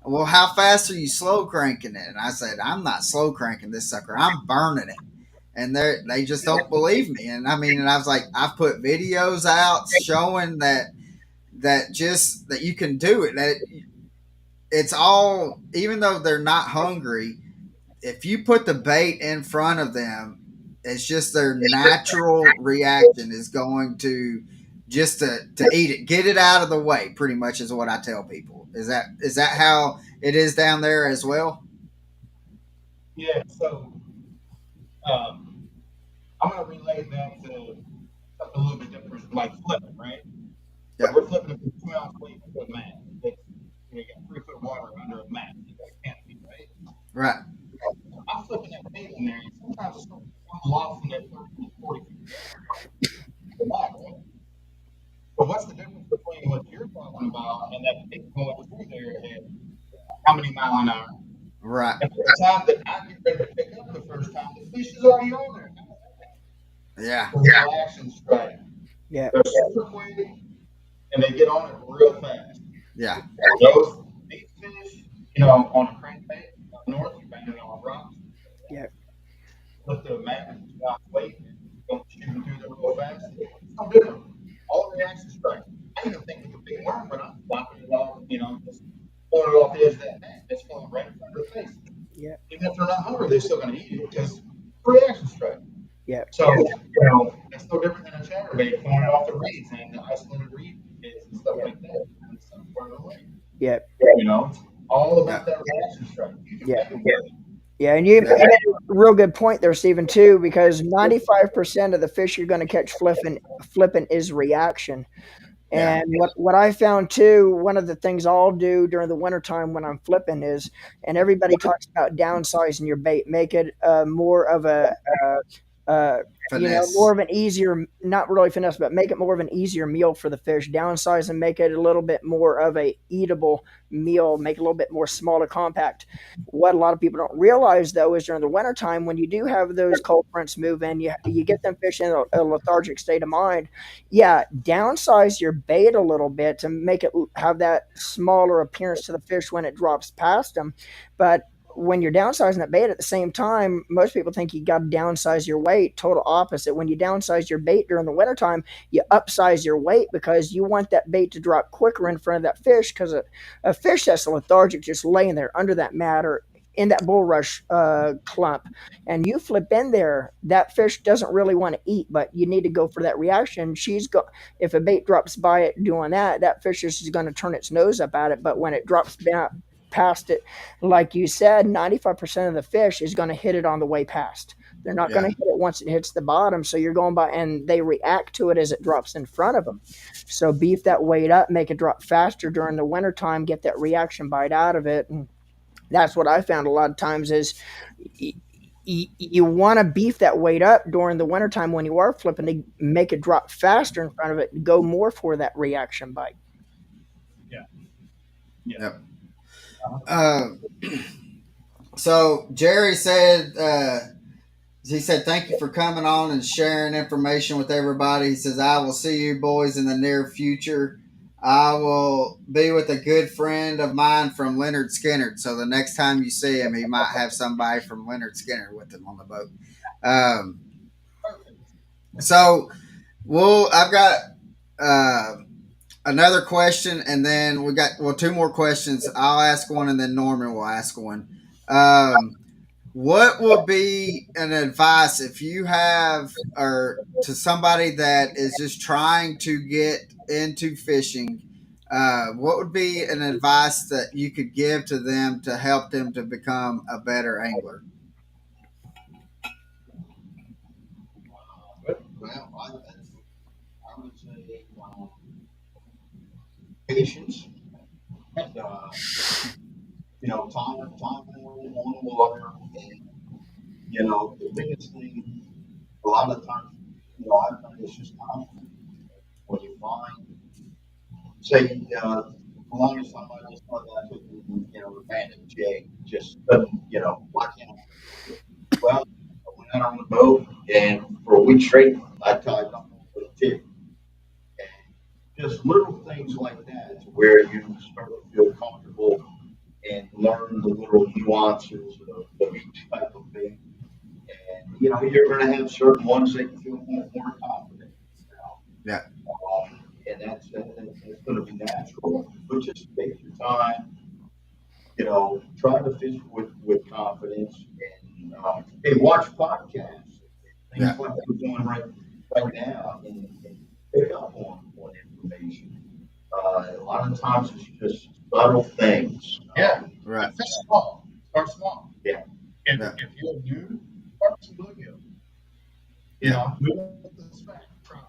well, how fast are you slow cranking it? And I said, I'm not slow cranking this sucker. I'm burning it. And they just don't believe me. And I mean, and I was like, I've put videos out showing that you can do it. That it's all, even though they're not hungry, if you put the bait in front of them, it's just their natural reaction is going to just to eat it, get it out of the way. Pretty much is what I tell people. Is that how it is down there as well? Yeah, so um, I'm going to relate that to something a little bit different, like flipping, right? So Yeah. we're flipping a 2 ounce weight into a mat. You got 3 foot water under a mat. You got a canopy, right? Right. I'm flipping that bait in there, and sometimes it's I'm lost in that 30 40 feet of mat, right? But what's the difference between what you're talking about and that bait going through there at how many mile an hour? Right. And by the time that I get ready to pick up the first time, the fish is already on there. Yeah. The reaction strike. Yeah. They're super quick and they get on it real fast. Yeah. These fish, on a crankbait up north, you bang it on rocks, Yeah. put the magnet stop weight and go shooting through there real fast. It's no different. All reaction strike. I even think with the big worm, when I'm flopping it off, just pulling it off the edge of that net, it's going right in front of their face. Yeah. Even if they're not hungry, they're still going to eat it because reaction strike. Yeah. So, it's no different than a chatterbait pulling it off the reeds and the isolated reed beds and stuff like that. And it's not far away. Yeah. It's all Yeah. about that reaction strike. You can Yeah. make them work. Yeah, and you Yeah. made a real good point there, Stephen, too, because 95% of the fish you're going to catch flipping is reaction. Yeah. And what I found too, one of the things I'll do during the wintertime when I'm flipping is, and everybody talks about downsizing your bait, make it more of a, uh, more Finesse. of an easier, not really finesse, but make it more of an easier meal for the fish. Downsize and make it a little bit more of a eatable meal, make it a little bit more smaller, compact. What a lot of people don't realize though is during the wintertime when you do have those cold fronts move in, you get them fish in a lethargic state of mind. Yeah, downsize your bait a little bit to make it have that smaller appearance to the fish when it drops past them. But when you're downsizing that bait at the same time, most people think you got to downsize your weight. Total opposite. When you downsize your bait during the wintertime, you upsize your weight because you want that bait to drop quicker in front of that fish because a fish that's lethargic just laying there under that mat or in that bulrush clump and you flip in there, that fish doesn't really want to eat, but you need to go for that reaction. If a bait drops by it doing that, that fish is going to turn its nose up at it. But when it drops down past it, like you said, 95% of the fish is going to hit it on the way past. They're not going Yeah. to hit it once it hits the bottom. So you're going by, and they react to it as it drops in front of them. So beef that weight up, make it drop faster during the wintertime, get that reaction bite out of it. And that's what I found a lot of times is you want to beef that weight up during the wintertime when you are flipping to make it drop faster in front of it and go more for that reaction bite. Yeah. Yeah. Yep. So Jerry said, he said, thank you for coming on and sharing information with everybody. He says, I will see you boys in the near future. I will be with a good friend of mine from Leonard Skinner. So the next time you see him, he might have somebody from Leonard Skinner with him on the boat. Um, so I've got uh, another question, and then we got two more questions. I'll ask one, and then Norman will ask one. What would be an advice if you have, or to somebody that is just trying to get into fishing? What would be an advice that you could give to them to help them to become a better angler? Well, I would say patience. Uh, time on water, and the biggest thing a lot of times, I've done is just confidence. When you find, say, the longest time I just thought that took me, abandoned Jay, just, why can't I? Well, I went out on the boat, and for a week straight, I tied on with a tip. And just little things like that, to where you start to feel comfortable and learn the little nuances of each type of bait. And you're going to have certain ones that you feel more confident Yeah. and that's going to be natural. But just take your time, try to fish with confidence and watch podcasts, Yeah. things like we're doing right now, and pick up on information. A lot of times it's just subtle things. Yeah. Right. Fish small. Start small. Yeah. If you're new, start with some bluegill. Move up the spec, try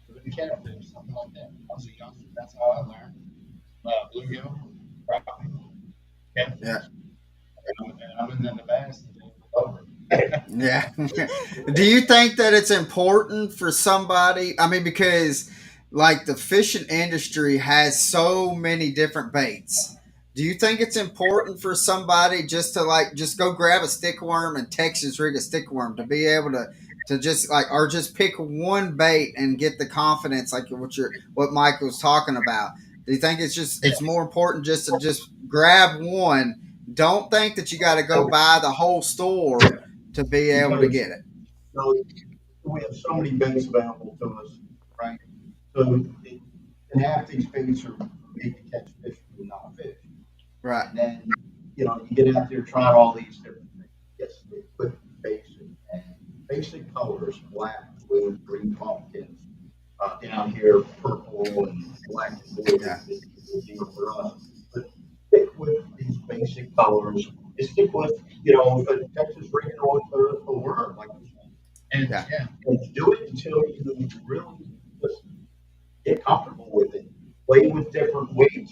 with the catfish, something like that. I was a youngster. That's how I learned. Bluegill, crappie, catfish, Yeah. and I'm in the bass and then over. Yeah. Do you think that it's important for somebody? I mean, because like the fishing industry has so many different baits. do you think it's important for somebody just to like just go grab a stickworm and Texas rig a stickworm to be able to just like or just pick one bait and get the confidence like what Mike was talking about? Do you think it's more important just to just grab one? Don't think that you got to go buy the whole store to be able to Because get it. so we have so many baits available to us, right? So and half these baits are made to catch fish but not fish. Right. And then, you get out there trying all these different things. Yes, they put basic colors, black, blue, green pumpkins, down here, purple and black and blue Yeah. is the deal for us. But stick with these basic colors. You stick with, a Texas ring or a worm, like you said. And, Yeah. and do it until you really just get comfortable with it. Play with different weights,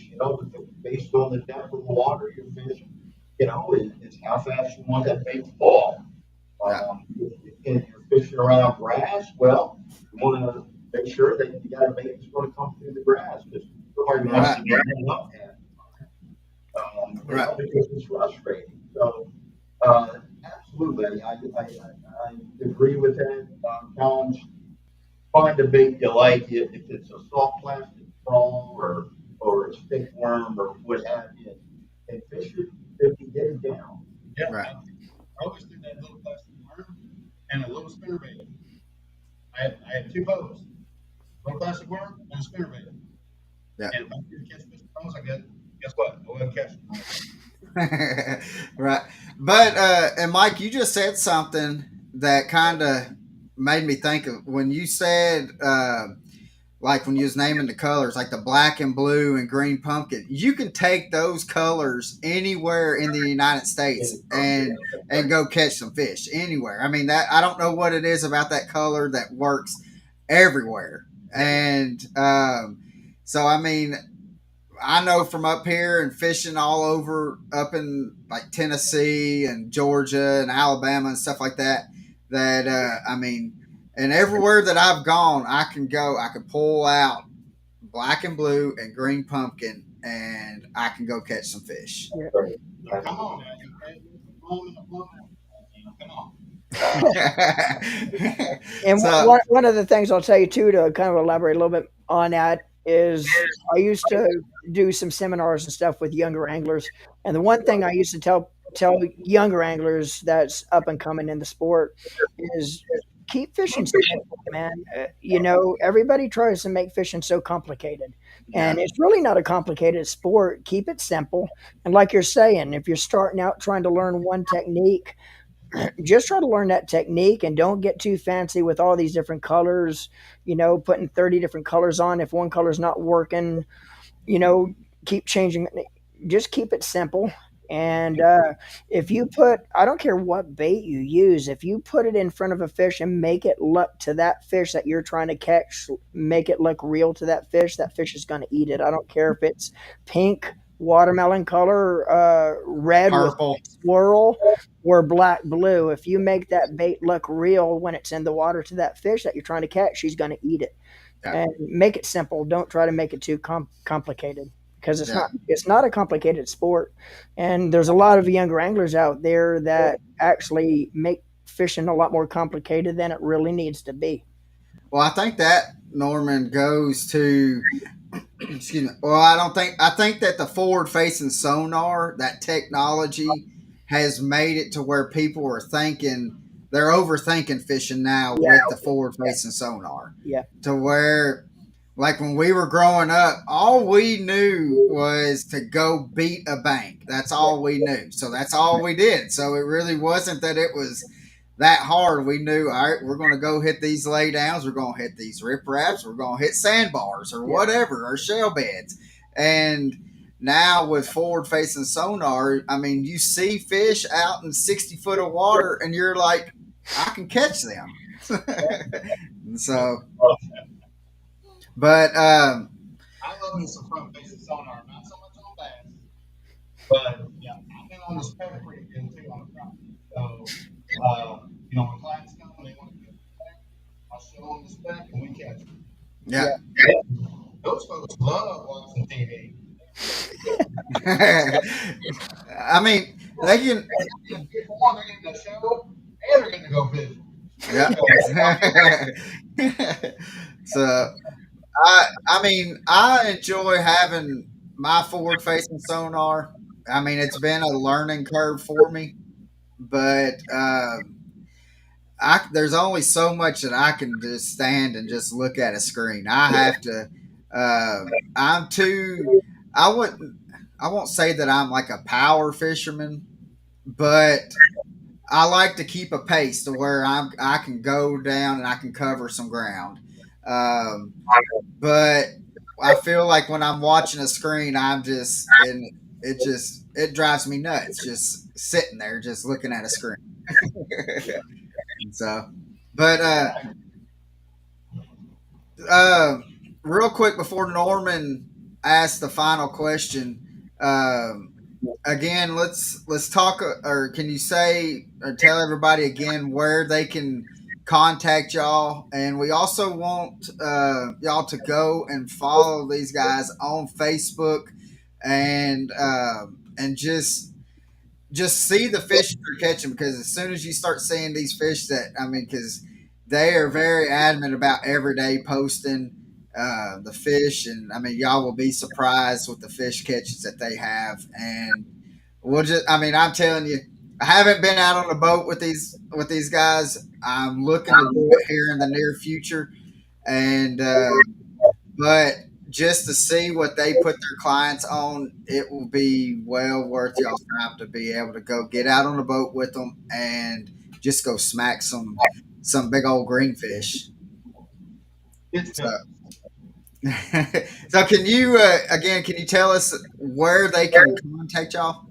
based on the depth of the water you're fishing. Is how fast you want that bait to fall. Yeah. If you're fishing around grass, well, you want to make sure that you got a bait that's going to come through the grass because nobody wants Right. to get hung up at Right. because it's frustrating. So, uh, absolutely, I agree with that challenge. Find a bait you like. If it's a soft plastic straw or a stick worm or what have you, and fish it if you get it down. Yeah, Right. I always do that little plastic worm and a little spinnerbait. I had two boats, little plastic worm and a spinnerbait. Yeah. And if I did catch fish with those, I guess what? I wouldn't catch them. Right. But and Mike, you just said something that kind of made me think of when you said like when you was naming the colors, like the black and blue and green pumpkin. You can take those colors anywhere in the United States and go catch some fish anywhere. I mean that I don't know what it is about that color that works everywhere. And so I mean I know from up here and fishing all over up in like Tennessee and Georgia and Alabama and stuff like that. That I mean, and everywhere that I've gone, I can pull out black and blue and green pumpkin, and I can go catch some fish. Yeah. So come on now, you can't do the blown and the blown out. Come on. And So one of the things I'll tell you too to kind of elaborate a little bit on that is I used to do some seminars and stuff with younger anglers, and the one thing I used to tell younger anglers that's up and coming in the sport is keep fishing simple, man. Everybody tries to make fishing so complicated, and yeah, it's really not a complicated sport. Keep it simple, and like you're saying, if you're starting out trying to learn one technique, just try to learn that technique and don't get too fancy with all these different colors, putting 30 different colors on. If one color's not working, you know, keep changing. Just keep it simple. And if you put, I don't care what bait you use, if you put it in front of a fish and make it look to that fish that you're trying to catch, make it look real to that fish is going to eat it. I don't care if it's pink, watermelon color, red with purple. swirl, or black blue. If you make that bait look real when it's in the water to that fish that you're trying to catch, she's going to eat it. Yeah, And make it simple. Don't try to make it too complicated because it's yeah. not a complicated sport. And there's a lot of younger anglers out there that actually make fishing a lot more complicated than it really needs to be. Well, I think that Norman goes to excuse me. Well, I don't think I think that the forward facing sonar, that technology has made it to where people are thinking they're overthinking fishing now Yeah, with the forward facing sonar. yeah, To where like when we were growing up, all we knew was to go beat a bank. That's yeah, all we knew. So that's all we did. So it really wasn't that it was that hard. We knew, all right, we're going to go hit these laydowns. We're going to hit these ripraps. We're going to hit sandbars or yeah. whatever, or shell beds. And now with forward facing sonar, I mean, you see fish out in 60 foot of water and you're like, I can catch them. So, but I love me some front facing sonar, not so much on bass, but yeah, I've been on the spec pretty good too on the front. So, when clients come and they want to get the spec, I'll show them the spec and we catch them. yeah, Yeah. Those folks love watching TV. I mean, they can. For one, they're getting a show and they're getting to go fishing. Yeah. So I mean, I enjoy having my forward facing sonar. I mean, it's been a learning curve for me, but there's only so much that I can just stand and just look at a screen. I have to. I'm too. I wouldn't. I won't say that I'm like a power fisherman, but I like to keep a pace to where I can go down and I can cover some ground. Um, but I feel like when I'm watching a screen, I'm just and it drives me nuts just sitting there just looking at a screen. So, but uh, real quick before Norman asks the final question, um, again, let's talk. Or can you say or tell everybody again where they can contact y'all? And we also want y'all to go and follow these guys on Facebook and just see the fish they're catching because as soon as you start seeing these fish that I mean because they are very adamant about every day posting the fish and I mean y'all will be surprised with the fish catches that they have and we'll just I mean I'm telling you I haven't been out on a boat with these guys. I'm looking to do it here in the near future and but just to see what they put their clients on, it will be well worth y'all's time to be able to go get out on a boat with them and just go smack some big old greenfish. It's So, good. so can you again? Can you tell us where they can contact y'all?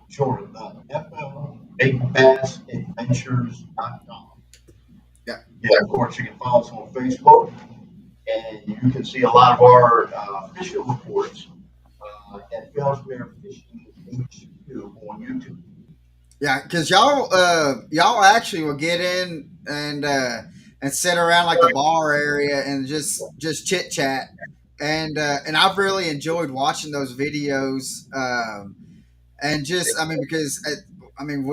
Sure. FLBigBassAdventures.com. Yeah, Yeah, of course, you can follow us on Facebook, and you can see a lot of our fishing reports at Fellsmere Fishing HQ on YouTube. yeah, because y'all actually will get in and sit around like the bar area and just chit chat and I've really enjoyed watching those videos and just I mean because I mean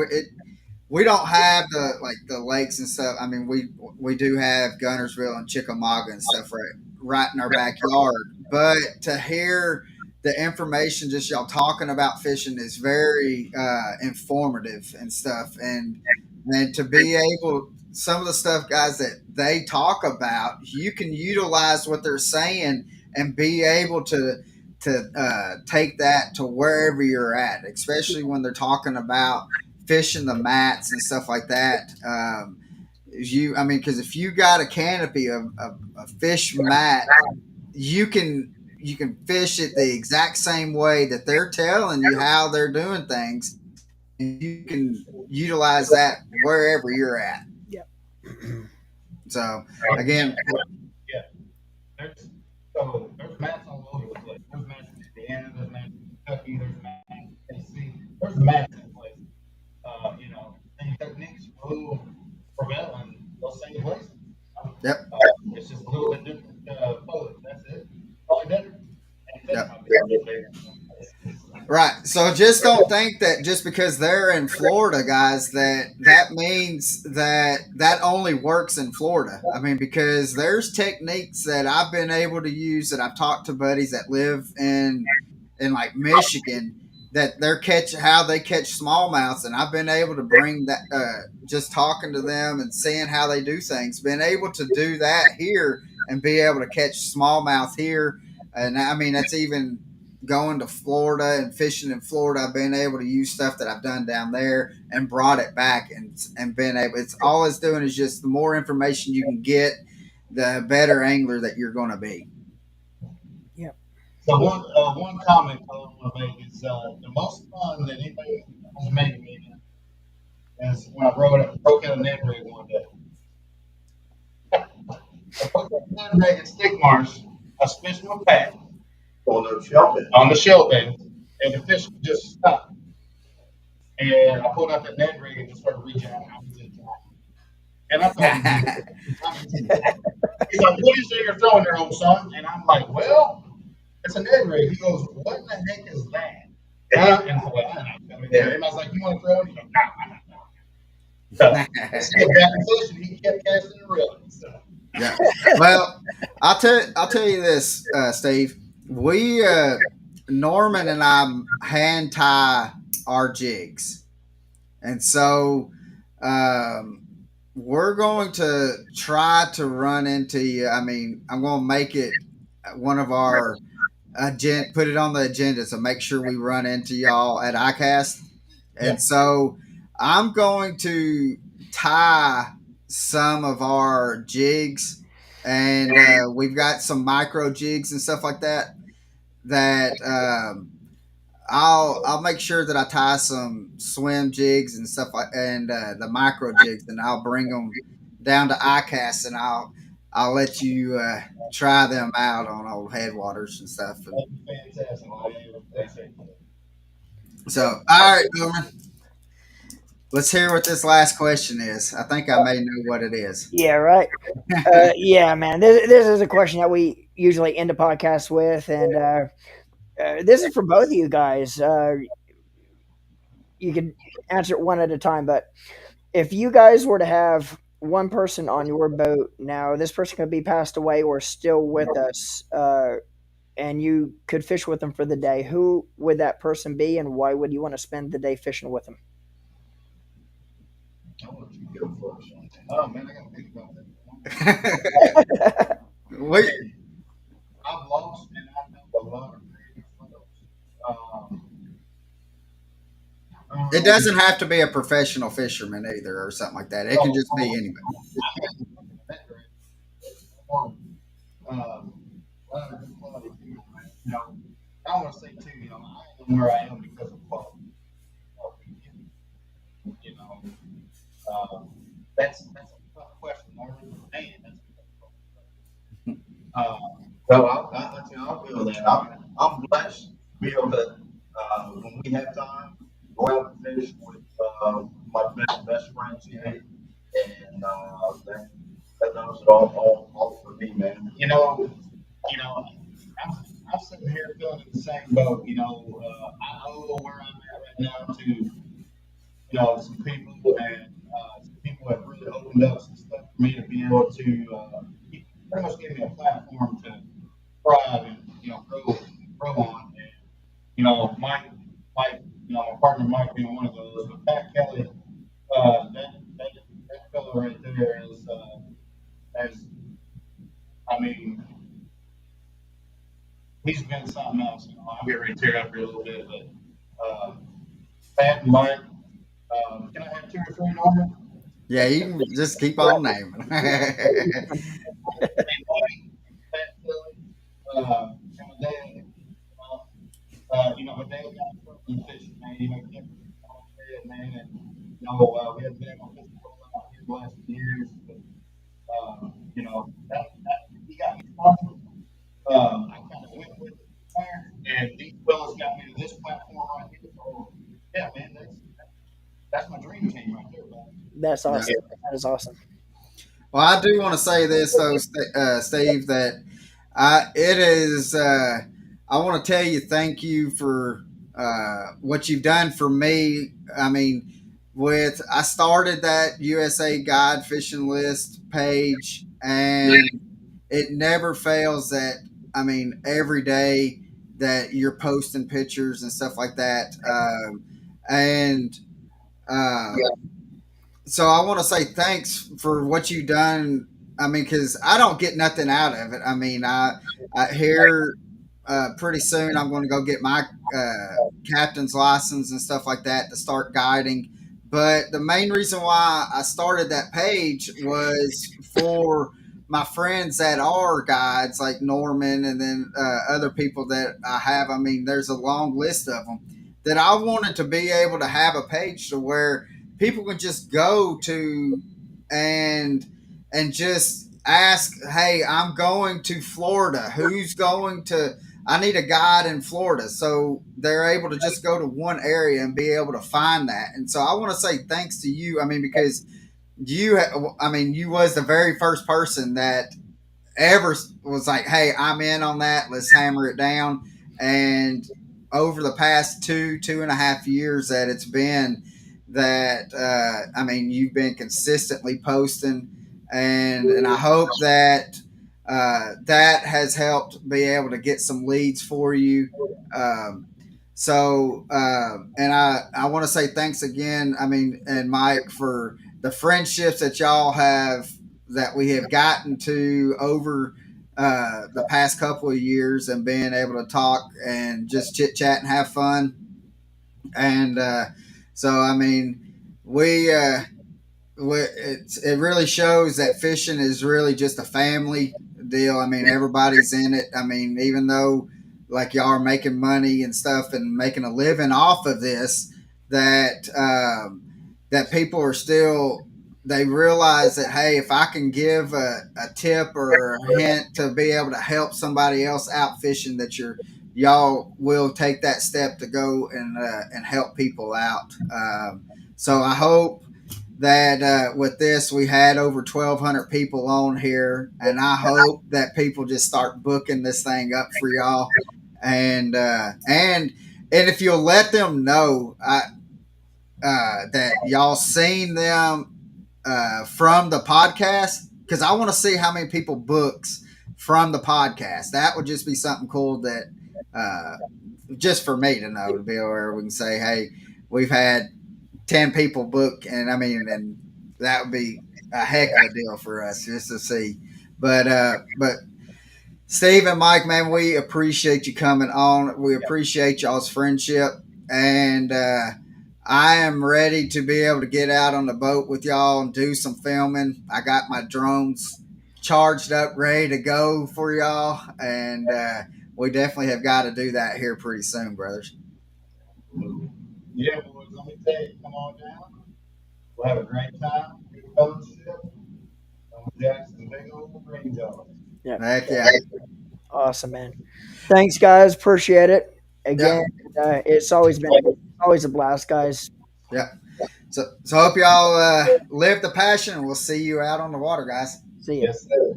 we don't have the like the lakes and stuff. I mean we do have Gunnersville and Chickamauga and stuff right in our backyard, but to hear the information just y'all talking about fishing is very informative and stuff and to be able some of the stuff guys that they talk about you can utilize what they're saying and be able to take that to wherever you're at especially when they're talking about fishing the mats and stuff like that you I mean because if you got a canopy of a fish mat you can fish it the exact same way that they're telling you how they're doing things and you can utilize that wherever you're at Yep. so Um, again yeah, there's there's mats all over the place. There's mats in Indiana, there's mats in Kentucky, there's mats in Tennessee, there's mats in places. And techniques will prevail in those same places. yep Uh, it's just a little bit different colors. That's it. Probably better. And fish yep might be a little bigger. right. So just don't think that just because they're in Florida, guys, that means that only works in Florida. I mean, because there's techniques that I've been able to use that I've talked to buddies that live in like Michigan that they're catch how they catch smallmouths, and I've been able to bring that just talking to them and seeing how they do things, been able to do that here and be able to catch smallmouth here. And I mean, that's even going to Florida and fishing in Florida, I've been able to use stuff that I've done down there and brought it back and been able. It's all it's doing is just the more information you can get, the better angler that you're going to be. Yep. So one comment I want to make is the most fun that anybody has made me is when I broke out a net rig one day. I broke out a net rig at Stick Marsh. I was fishing with Pat On the shelf. on the shell bed, and the fish just stopped. And I pulled out the net rig and just started reaching out. I was just and I told him, he's like, "What is it you're throwing there, old son?" And I'm like, "Well, it's an egg rig. He goes, what in the heck is that? And I'm like, and I was like, you want to throw it? He's like, no, I'm not throwing it. So I said, back and fish, and he kept casting and reeling. So Yeah. Well, I'll tell you this, Steve. We Norman and I hand tie our jigs, and so um, we're going to try to run into you. I mean, I'm going to make it one of our put it on the agenda, so make sure we run into y'all at ICAST. yeah, And so I'm going to tie some of our jigs, and we've got some micro jigs and stuff like that. That I'll make sure that I tie some swim jigs and stuff like, and the micro jigs, and I'll bring them down to ICAST, and I'll let you try them out on old Headwaters and stuff. And that'd be fantastic. That's it. so, all right, Norman, let's hear what this last question is. I think I may know what it is. Yeah, right. Yeah, man. This is a question that we usually end the podcast with, and this is for both of you guys. You can answer it one at a time, but if you guys were to have one person on your boat now, this person could be passed away or still with us, and you could fish with them for the day, who would that person be, and why would you want to spend the day fishing with them? I'll let you go first. Oh man, I got to think about that. we, I've lost and I know a lot of creative folks. it Um, doesn't have to be a professional fisherman either, or something like that. It can oh, just be oh, anybody. that great. Um, good quality too, man. I want to say too, I am where I am because of quality. You know, um, that's a tough question, Martin. Man, that's a tough question. So I'll feel that. I'm blessed to be able to, when we have time, go out and fish with my best friends here, and that does it all for me, man. I'm, I'm sitting here feeling in the same boat. I owe where I'm at right now to some people, and some people have really opened up some stuff for me to be able to pretty much give me a platform to thrive and grow on. And my partner Mike being one of those, but Pat Kelly, that fellow right there as I mean, he's been something else. I'll get ready to tear up here a little bit, but Pat and Mike, can I have two or three, Norman? Yeah, you can just keep on naming. And Mike, Pat Kelly, and my dad. My dad got from fishing, man. Kept on fed, man, and we haven't been able to fish for a lot here the last few years, but that he got me started. I kind of went with it there, and these fellas got me to this platform right here. So yeah, man, that's my dream team right there, man. That's Yeah. awesome. That is awesome. Well, I do want to say this though, Steve, that it is. I want to tell you thank you for what you've done for me. I mean, with I started that USA Guide Fishing List page, and it never fails that. I mean, every day that you're posting pictures and stuff like that, and uh, so I want to say thanks for what you've done. I mean, because I don't get nothing out of it. I mean, I hear pretty soon I'm going to go get my captain's license and stuff like that to start guiding. But the main reason why I started that page was for my friends that are guides, like Norman, and then other people that I have. I mean, there's a long list of them that I wanted to be able to have a page to where people can just go to and just ask, hey, I'm going to Florida, who's going to, I need a guide in Florida. So they're able to just go to one area and be able to find that. And so I want to say thanks to you. I mean, because you was the very first person that ever was like, "Hey, I'm in on that. Let's hammer it down." And over the past 2.5 years that it's been that, I mean, you've been consistently posting, and I hope that that has helped be able to get some leads for you. Um, and I want to say thanks again. I mean, and Mike, for the friendships that y'all have, that we have gotten to over the past couple of years, and being able to talk and just chit chat and have fun. And so, I mean, we it really shows that fishing is really just a family deal. I mean, everybody's in it. I mean, even though like y'all are making money and stuff and making a living off of this, that that people are still, they realize that, hey, if I can give a tip or a hint to be able to help somebody else out fishing, that y'all will take that step to go and help people out. So I hope that with this we had over 1,200 people on here, and I hope that people just start booking this thing up for y'all, and if you'll let them know that y'all seen them from the podcast, because I want to see how many people books from the podcast. That would just be something cool that uh, just for me to know, to be where we can say, hey, we've had 10 people book, and I mean, and that would be a heck of a deal for us just to see. But Steve and Mike, man, we appreciate you coming on. We appreciate y'all's friendship, and I am ready to be able to get out on the boat with y'all and do some filming. I got my drones charged up, ready to go for y'all, and we definitely have got to do that here pretty soon, brothers. Yeah, boys, let me tell you, come on down. We'll have a great time, good fellowship, and we'll jack some big old range on. Yeah, Heck yeah, awesome, man. Thanks, guys. Appreciate it. yeah, Again, it's always a blast, guys. yeah. So hope y'all live the passion, and we'll see you out on the water, guys. See ya. Yes, sir.